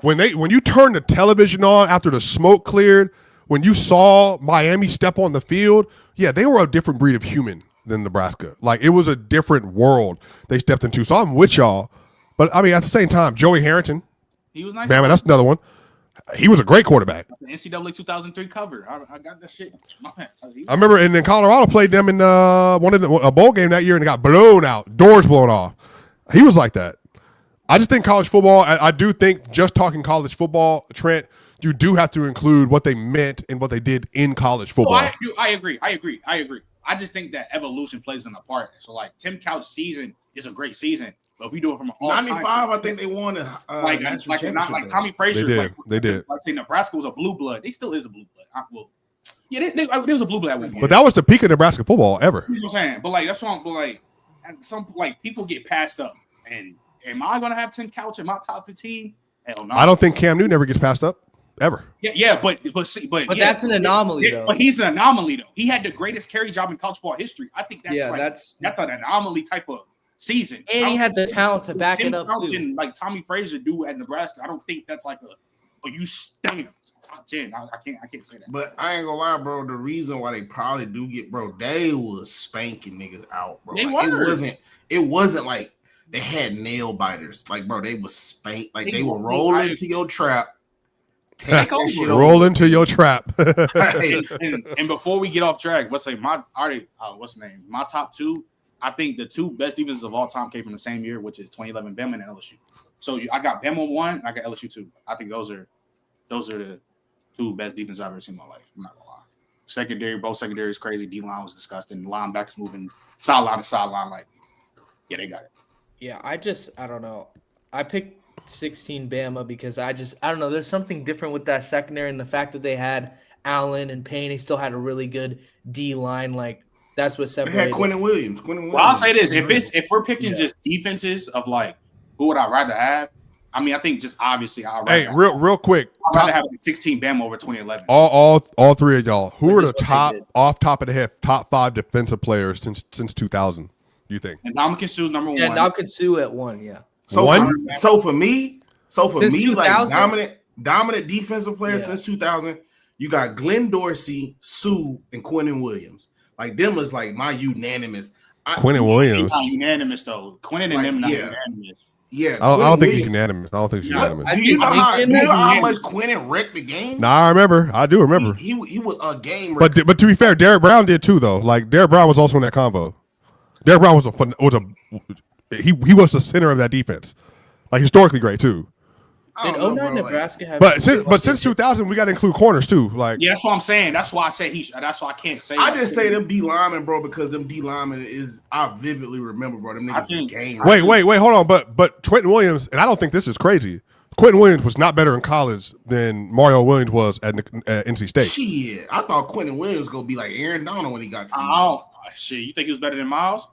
When you turned the television on after the smoke cleared, when you saw Miami step on the field, yeah, they were a different breed of human than Nebraska. Like it was a different world they stepped into. So I'm with y'all, but I mean at the same time, Joey Harrington, he was nice. Bama, that's another one. He was a great quarterback. The NCAA 2003 cover. I got that shit. I remember, and then Colorado played them in a bowl game that year and got blown out, doors blown off. He was like that. I just think college football. I do think just talking college football, Trent, you do have to include what they meant and what they did in college football. I agree. I just think that evolution plays in a part. So like Tim Couch's season is a great season. But if we do it from an all-time 95, I think they won like Tommy Frazier. They did. Like say Nebraska was a blue blood. They still is a blue blood. They was a blue blood at one point. But that was the peak of Nebraska football ever. You know what I'm saying? But like that's what I'm like. Some like people get passed up. And am I gonna have Tim Couch in my top 15? Hell no. I don't think Cam Newton ever gets passed up ever. But that's an anomaly though. But he's an anomaly though. He had the greatest carry job in college football history. I think that's an anomaly type of season. And he had the talent to back it up Couch too. And like Tommy Frazier do at Nebraska. I don't think that's like you stand top 10. I can't say that. But I ain't gonna lie, bro. The reason why they probably do get, bro, they was spanking niggas out, bro. It wasn't like they had nail biters. Like, bro, they was spanked. Like they would roll into your trap. Roll into your trap. and before we get off track, let's say my top two. I think the two best defenses of all time came from the same year, which is 2011 Bama and LSU. So I got Bama 1, and I got LSU 2. I think those are the two best defenses I've ever seen in my life. I'm not gonna lie. Both secondary is crazy. D-line was disgusting. Linebackers moving sideline to sideline. Like, yeah, they got it. Yeah, I don't know. I picked 16 Bama because I don't know. There's something different with that secondary and the fact that they had Allen and Payne. They still had a really good D-line. Like, that's what separated. They had Quentin Williams. Well, I'll say this: if we're picking just defenses of like who would I rather have? I mean, I think just obviously real quick. I'd rather have 16 Bama over 2011. All three of y'all. Who are the top of the head top 5 defensive players since 2000? You think? And Ndamukong Suh's number 1. Yeah, Ndamukong Suh at 1. Yeah. So for me, since like dominant defensive players since 2000, you got Glenn Dorsey, Suh, and Quentin Williams. Like them is like my unanimous. Quentin Williams. Not unanimous though. Quentin and them not unanimous. Yeah, I don't think he's unanimous. Do you know how much Quentin wrecked the game? Nah, I remember. I do remember. He was a game wrecker. But to be fair, Derrick Brown did too though. Like Derrick Brown was also in that convo. Derrick Brown was he was the center of that defense. Like historically great too. Did 09 Nebraska have? But since 2000, we got to include corners too. Like yeah, that's what I'm saying. That's why I said that's why I can't say. I just say them D linemen, bro, because them D linemen I vividly remember, bro. Them niggas was game. Wait, hold on. But Quentin Williams, and I don't think this is crazy. Quentin Williams was not better in college than Mario Williams was at NC State. Shit, I thought Quentin Williams was gonna be like Aaron Donald when he got to the oh shit. You think he was better than Miles?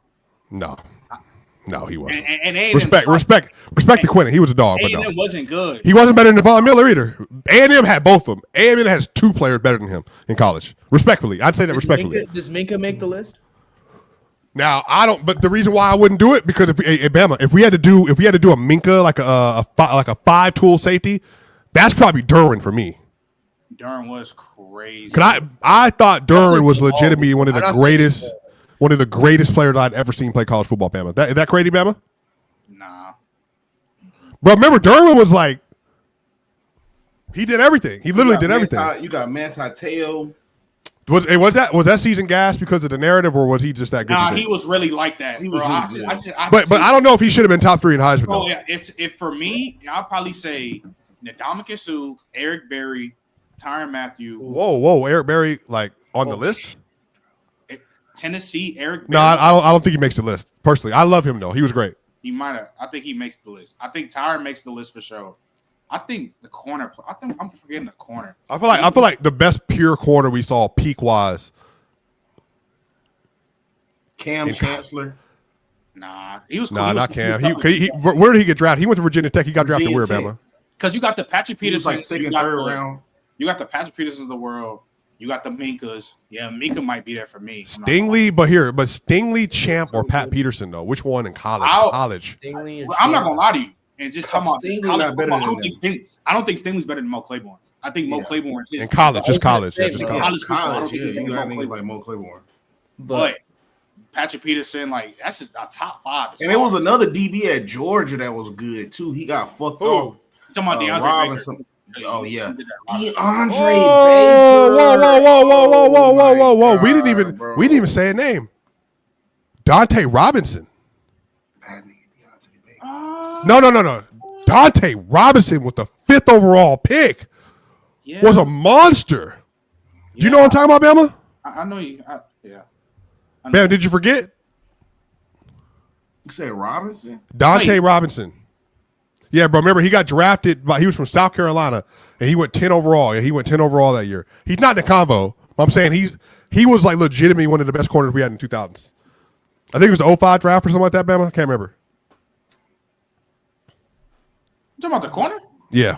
No, he wasn't. And respect to Quentin. He was a dog, but no. wasn't good. He wasn't better than Von Miller either. A&M had both of them. A&M has 2 players better than him in college. Respectfully, I'd say that respectfully. Does Minka make the list? Now I don't. But the reason why I wouldn't do it because if we had to do a Minka like a 5-tool safety, that's probably Derwin for me. Derwin was crazy. I thought Derwin was legitimately one of the greatest. One of the greatest players I'd ever seen play college football, Bama. Is that crazy, Bama? Nah. Bro, remember Derwin was like, he did everything. He literally did everything. You got Manti Te'o. Was that season gas because of the narrative, or was he just that good? Nah, he was really like that. He was really good. But I don't know if he should have been top 3 in Heisman. Oh yeah, if for me, I'll probably say Ndamukong Suh, Eric Berry, Tyrann Mathieu. Whoa, Eric Berry like on the list? Tennessee, Eric Berry. No, I don't think he makes the list. Personally, I love him though. He was great. He might have. I think he makes the list. I think Tyrann makes the list for sure. I think the corner. I think I'm forgetting the corner. I feel like the best pure corner we saw peak wise. Cam Chancellor. Nah, he was. Nah, not Cam. Where did he get drafted? He went to Virginia Tech. He got drafted where, Bama? Because you got the Patrick Peterson, like second, third round. You got the Patrick Petersons of the world. You got the Minkas. Yeah, Minka might be there for me. Stingley, but Stingley, Champ, or Pat Peterson though? Which one in college? Stingley I'm not gonna lie to you and just talking about this college football. I don't think Stingley's better than Mo Claiborne. I think Mo Claiborne is in college, just college. Yeah, you got niggas like Mo Claiborne. But Patrick Peterson, like that's just a top 5. And there was another DB at Georgia that was good too. He got fucked off. You talking about DeAndre Robinson. Baker. Oh yeah, DeAndre Whoa! We didn't even say a name. Dante Robinson. No. Dante Robinson with the 5th overall pick was a monster. Do you know what I'm talking about, Bama? I know you. Bama, did you forget? You said Robinson? Dante Robinson. Yeah, bro. Remember, he got drafted, but he was from South Carolina, and he went 10 overall. Yeah, he went 10 overall that year. He's not in the convo. I'm saying he was like legitimately one of the best corners we had in the 2000s. I think it was the 05 draft or something like that, Bama. I can't remember. You talking about the corner? Yeah.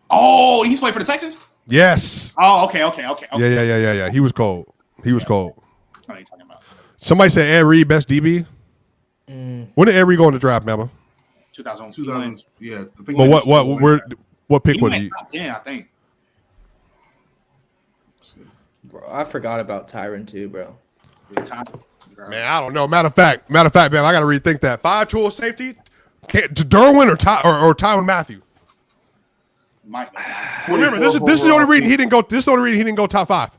Oh, he's playing for the Texans? Yes. Oh, okay. Yeah. He was cold. What are you talking about? Somebody said Ed Reed, best DB. When did Ed Reed go in the draft, Bama? 2000. Yeah. But what pick was he? Top 10, I think. Bro, I forgot about Tyrann too, bro. Man, I don't know. Matter of fact, man, I got to rethink that. 5-tool safety, Derwin or Tyrann Mathieu. Remember, this is the only reason he didn't go. This is the only reason he didn't go top 5.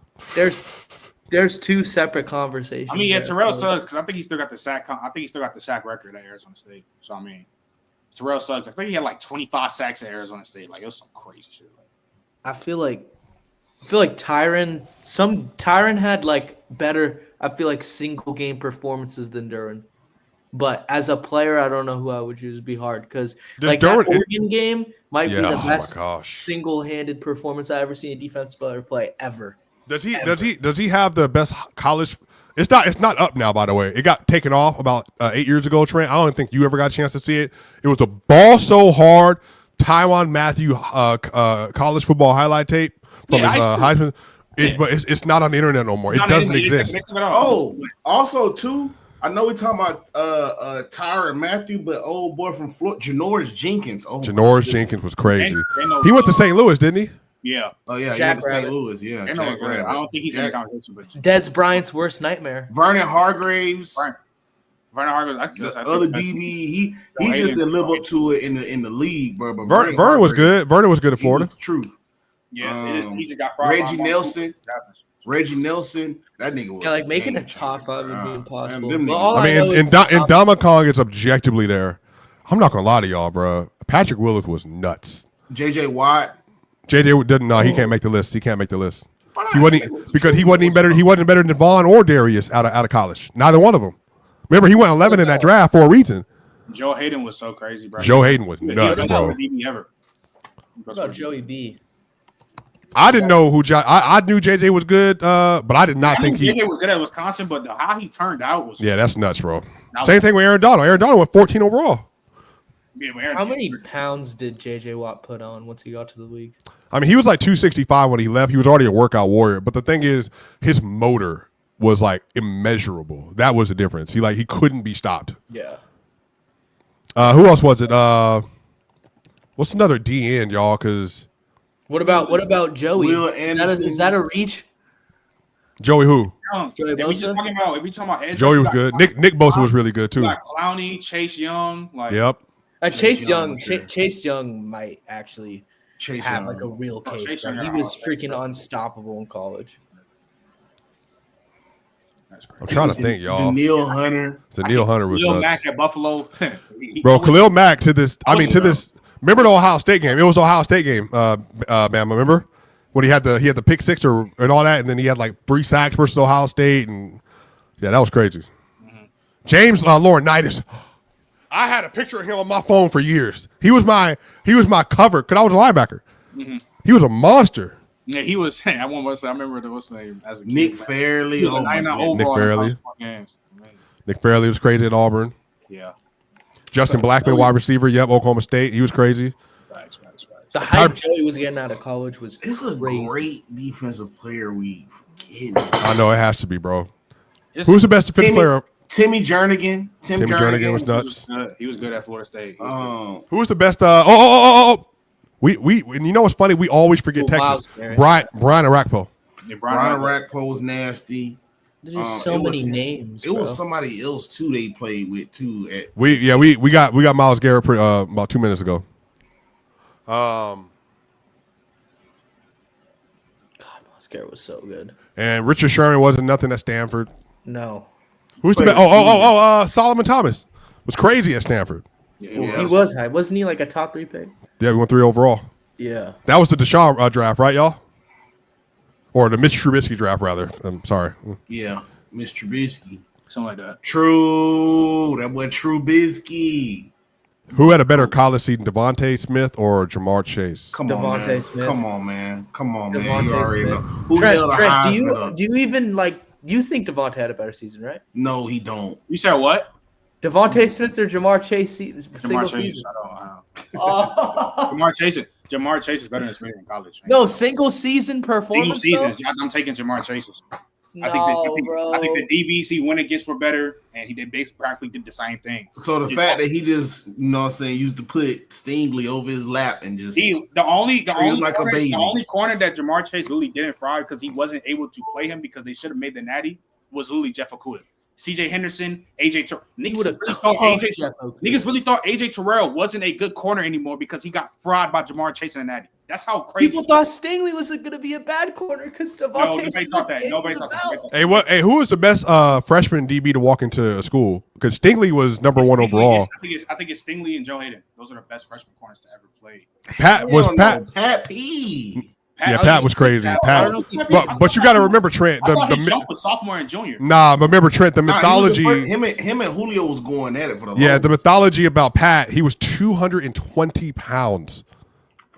There's 2 separate conversations. I mean, Terrell Suggs because I think he still got the sack. I think he still got the sack record at Arizona State. So I mean, Terrell Suggs. I think he had like 25 sacks at Arizona State. Like it was some crazy shit. I feel like Tyrann had like better. I feel like single game performances than Derwin. But as a player, I don't know who I would choose. It'd be hard because like that Oregon game might be the best single-handed performance I ever seen a defensive player play ever. Does he have the best college? It's not up now, by the way. It got taken off about 8 years ago, Trent. I don't think you ever got a chance to see it. It was the ball so hard. Tyrann Mathieu college football highlight tape from his Heisman. But it's not on the internet no more. It doesn't exist. Oh, also too. I know we're talking about Tyrann Mathieu, but old boy from Florida, Janoris Jenkins. Oh, Janoris Jenkins was crazy. He went to St. Louis, didn't he? Yeah. Oh yeah, he went to St. Louis. Yeah. I don't think he's in the conversation, but Des Bryant's worst nightmare. Vernon Hargreaves. Other DB. He just didn't live up to it in the league, bro. But Vernon was good. Vernon was good at Florida. The truth. Yeah, he just got Reggie Nelson. That nigga was like making a top 5 would be impossible. In Ndamukong, it's objectively there. I'm not gonna lie to y'all, bro. Patrick Willis was nuts. JJ Watt. JJ didn't. No, he can't make the list. He wasn't because he wasn't even better. He wasn't better than Vaughn or Darius out of college. Neither one of them. Remember, he went 11 in that draft for a reason. Joe Hayden was so crazy, bro. Joe Hayden was nuts, bro. What about Joey B? I didn't know who I knew JJ was good, but I did not think JJ was good at Wisconsin. But how he turned out was that's nuts, bro. Same thing with Aaron Donald. Aaron Donald went 14 overall. Yeah, how many pounds did JJ Watt put on once he got to the league? I mean, he was like 265 when he left. He was already a workout warrior. But the thing is, his motor was like immeasurable. That was the difference. He couldn't be stopped. Yeah. Who else was it? What's another D end, y'all? Because what about Joey? Will Anderson. Is that a reach? Joey who? Joey If we talking about edge, Joey was good. Nick Bosa was really good too. You got Clowney, Chase Young. Yep. Chase Young. Chase Young might actually have like a real case. Chase He was freaking unstoppable in college. I'm trying to think, y'all. Daniil Hunter. Daniil Hunter was Khalil nuts. Mack at Buffalo. Bro, Khalil Mack to this. I mean, to this. Remember the Ohio State game? It was the Ohio State game, man. Remember when he had the pick six and all that, and then he had like 3 sacks versus Ohio State, and yeah, that was crazy. Mm-hmm. James Laurinaitis. I had a picture of him on my phone for years. He was my cover because I was a linebacker. Mm-hmm. He was a monster. Yeah, he was. I remember what's the name as a kid. Nick Fairley. Nick Fairley. Nick Fairley was crazy at Auburn. Yeah. Justin Blackman, wide receiver. Yep, Oklahoma State. He was crazy. Right. The hype Joey was getting out of college was It's a crazy. great defensive player we forget. I know it has to be, bro. Who's the best defensive player? Timmy Jernigan. Timmy Jernigan was nuts. He was good at Florida State. Who was the best? We and you know what's funny? We always forget Texas. Brian Arakpo. Yeah, Brian Arakpo was nasty. There's so many names. It was somebody else too. They played with too. We got Myles Garrett about 2 minutes ago. God, Myles Garrett was so good. And Richard Sherman wasn't nothing at Stanford. No. Who's the best? Solomon Thomas was crazy at Stanford. Yeah, he was high. Wasn't he like a top 3 pick? Yeah, we went 3 overall. Yeah. That was the Deshaun draft, right, y'all? Or the Mitch Trubisky draft, rather. I'm sorry. Yeah, Mitch Trubisky. Something like that. True. That boy Trubisky. Who had a better college season, Devontae Smith or Jamar Chase? Come on, man. Devontae You already Smith. know. Who held the Heisman up? Do you even you think Devontae had a better season, right? No, he don't. You said what? Devontae Smith or Jamar Chase single season? I don't. Jamar Chase is better than Smith in college. No, single season performance. Single season. I'm taking Jamar Chase. No, I think the DBs he went against were better, and he practically did the same thing. So the fact that he just, used to put Stingley over his lap and just the only corner that Jamar Chase really didn't fry because he wasn't able to play him because they should have made the natty was Lily Jeff Okuda. CJ Henderson, AJ Terrell. Niggas really thought AJ Terrell wasn't a good corner anymore because he got fried by Jamar Chase and Natty. That's how crazy. People thought Stingley was going to be a bad corner because nobody thought that. Nobody thought that. Hey, who was the best freshman DB to walk into a school? Because Stingley was number 1 overall. I think it's Stingley and Joe Hayden. Those are the best freshman corners to ever play. Pat P. Pat was crazy. But you got to remember, Trent. His jump was sophomore and junior. Nah, but remember, Trent. The mythology. Him and Julio was going at it for the. Yeah, the mythology about Pat. He was 220 pounds.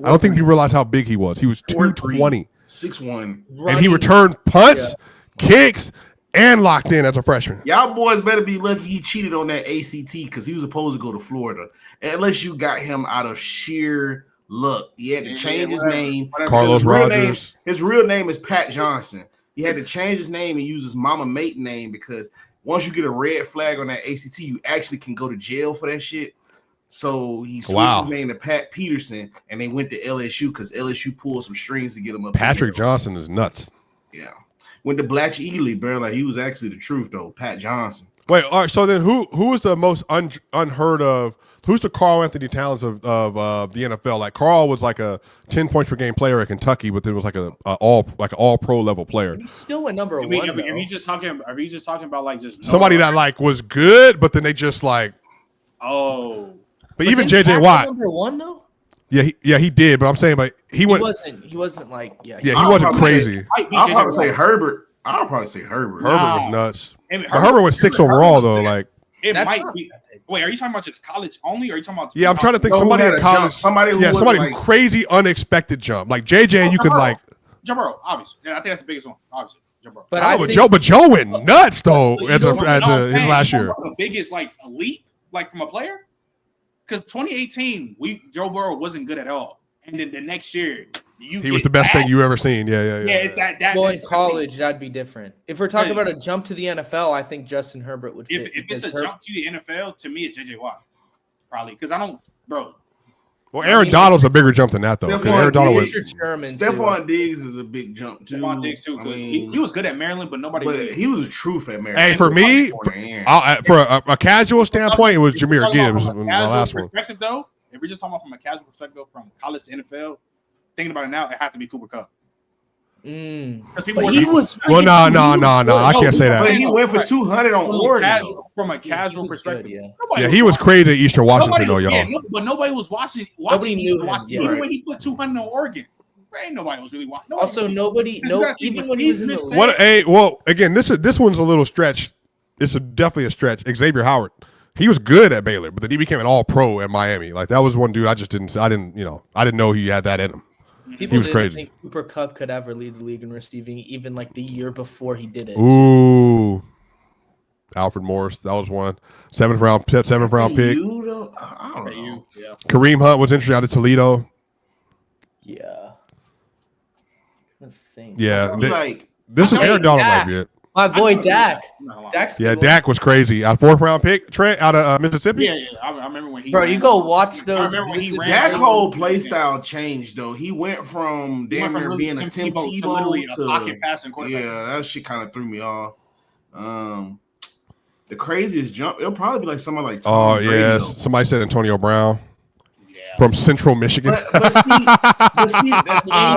I don't think you realize how big he was. He was 220, 6'1", and he returned punts, kicks, and locked in as a freshman. Y'all boys better be lucky he cheated on that ACT because he was supposed to go to Florida. Unless you got him out of sheer luck. He had to change his name. Carlos Rogers. His real name is Pat Johnson. He had to change his name and use his mama maiden name because once you get a red flag on that ACT, you actually can go to jail for that shit. So he switched his name to Pat Peterson, and they went to LSU because LSU pulled some strings to get him up. Patrick Johnson is nuts. Yeah. Went to Blatch Ely, bro. Like, he was actually the truth, though. Pat Johnson. Wait, all right. So then who is the most unheard of? Who's the Carl Anthony Towns of the NFL? Like, Carl was like a 10 points per game player at Kentucky, but it was like an all pro level player. He still went number 1. Are you just talking about like just somebody that like was good, but then they just like But even JJ Watt number 1 though. Yeah, he did. But I'm saying, but he wasn't like he wasn't crazy. I'll probably say Herbert. Herbert was nuts. Herbert was 6 overall though. Like it might be. Wait, are you talking about just college only? Or are you talking about? Yeah, I'm trying to think somebody in college. Somebody who crazy unexpected jump. Like JJ, you could like Joe Burrow, obviously. Yeah, I think that's the biggest one, obviously. Joe Burrow. But Joe went nuts though his last year. The biggest like leap like from a player. Because 2018, Joe Burrow wasn't good at all, and then the next year he was the best thing you ever seen. Yeah. It's that. Well, in college, that'd be different. If we're talking about a jump to the NFL, I think Justin Herbert would fit. If it's a jump to the NFL, to me, it's JJ Watt, probably because I don't, bro. Well, Aaron Donald's a bigger jump than that, though. Aaron Donald was Stephon Diggs is a big jump too. Stephon Diggs too, because he was good at Maryland, but nobody. But he was a truth at Maryland. Hey, for me, for a casual standpoint, it was Jahmyr Gibbs. My last one. Perspective, though, if we're just talking about from a casual perspective, from college to NFL, thinking about it now, it had to be Cooper Kupp. But he was no. I can't say that. But he went for 200 on Oregon. From a casual perspective, yeah, he was crazy at Eastern Washington, though, y'all. But nobody was watching. Nobody knew him. Even when he put 200 on Oregon, ain't nobody was really watching. Also, even when he was in the league. Well, again, this one's a little stretch. It's definitely a stretch. Xavier Howard, he was good at Baylor, but then he became an All-Pro at Miami. Like that was one dude I didn't know he had that in him. People didn't crazy. Think Cooper Kupp could ever lead the league in receiving, even like the year before he did it. Ooh, Alfred Morris, that was one. Seventh round pick. I don't know. Kareem Hunt was interesting out of Toledo. Yeah. Yeah, this is Aaron Donald might be it. My boy Dak. Dak was crazy. A 4th round pick, Trent, out of Mississippi. Yeah. I remember when he. Bro, you go watch those. That whole play style changed though. He went from damn near being a Tim Tebow to pocket passing quarterback. Yeah, that shit kind of threw me off. The craziest jump, it'll probably be like somebody like Tom Brady, yes, though. Somebody said Antonio Brown. From Central Michigan. But see, he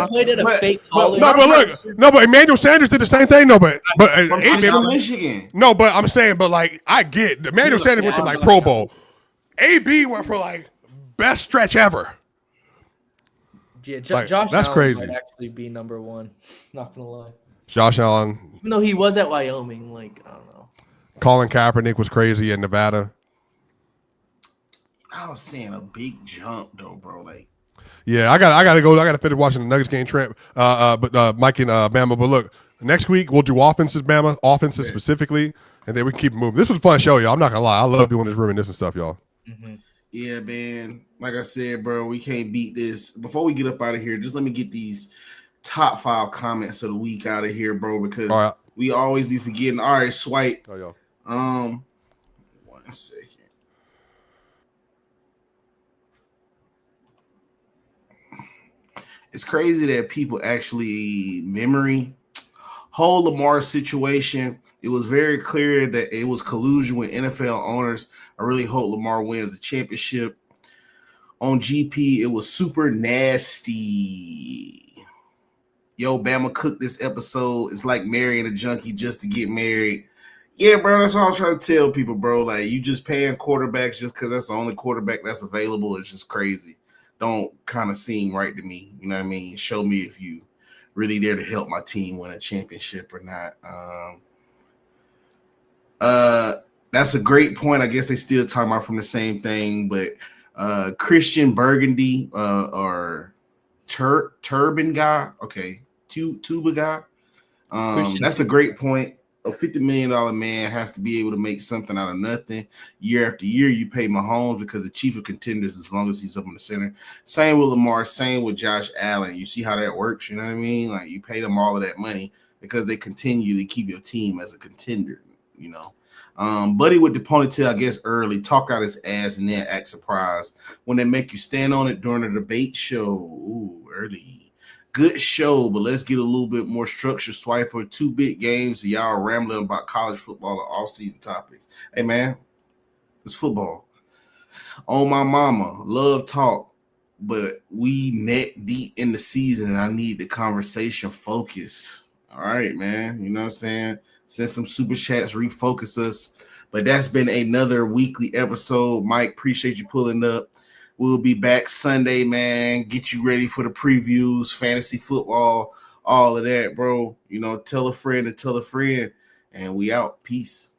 played at a fake college. But Emmanuel Sanders did the same thing. But from Central Michigan. No, but I'm saying, I get Emmanuel Sanders went to like Pro Bowl. AB went for like best stretch ever. Yeah, Josh that's Allen crazy. Might actually be number one. Not gonna lie. Josh Allen. Even though he was at Wyoming, like I don't know. Colin Kaepernick was crazy in Nevada. I was saying a big jump though, bro. Like, yeah, I gotta go. I gotta finish watching the Nuggets game, Trent. But Mike and Bama. But look, next week we'll do offenses, Bama, specifically, and then we can keep it moving. This was a fun show, y'all. I'm not gonna lie. I love doing this reminiscing stuff, y'all. Mm-hmm. Yeah, man. Like I said, bro, we can't beat this. Before we get up out of here, just let me get these top 5 comments of the week out of here, bro, because we always be forgetting. All right, Swipe. Oh, yo. 1 second. It's crazy that people actually whole Lamar situation. It was very clear that it was collusion with NFL owners. I really hope Lamar wins the championship. On GP, it was super nasty. Yo, Bama cooked this episode. It's like marrying a junkie just to get married. Yeah, bro, that's what I was trying to tell people, bro. Like, you just paying quarterbacks just because that's the only quarterback that's available. It's just crazy. Don't kind of seem right to me. You know what I mean? Show me if you really there to help my team win a championship or not. That's a great point. I guess they still talking about from the same thing, but Christian Burgundy or Turban guy. Okay. Tuba guy. That's a great point. A $50 million man has to be able to make something out of nothing. Year after year, you pay Mahomes because the chief of contenders as long as he's up in the center. Same with Lamar, same with Josh Allen. You see how that works, you know what I mean? Like, you pay them all of that money because they continue to keep your team as a contender, you know. Buddy with the ponytail, I guess, early, talk out his ass and then act surprised when they make you stand on it during a debate show. Ooh, early. Good show, but let's get a little bit more structure. Swiper, 2 big games. So y'all rambling about college football and off-season topics. Hey, man, it's football. On my mama, love talk, but we neck deep in the season, and I need the conversation focus. All right, man. You know what I'm saying? Send some super chats, refocus us. But that's been another weekly episode. Mike, appreciate you pulling up. We'll be back Sunday, man. Get you ready for the previews, fantasy football, all of that, bro. You know, tell a friend to tell a friend, and we out. Peace.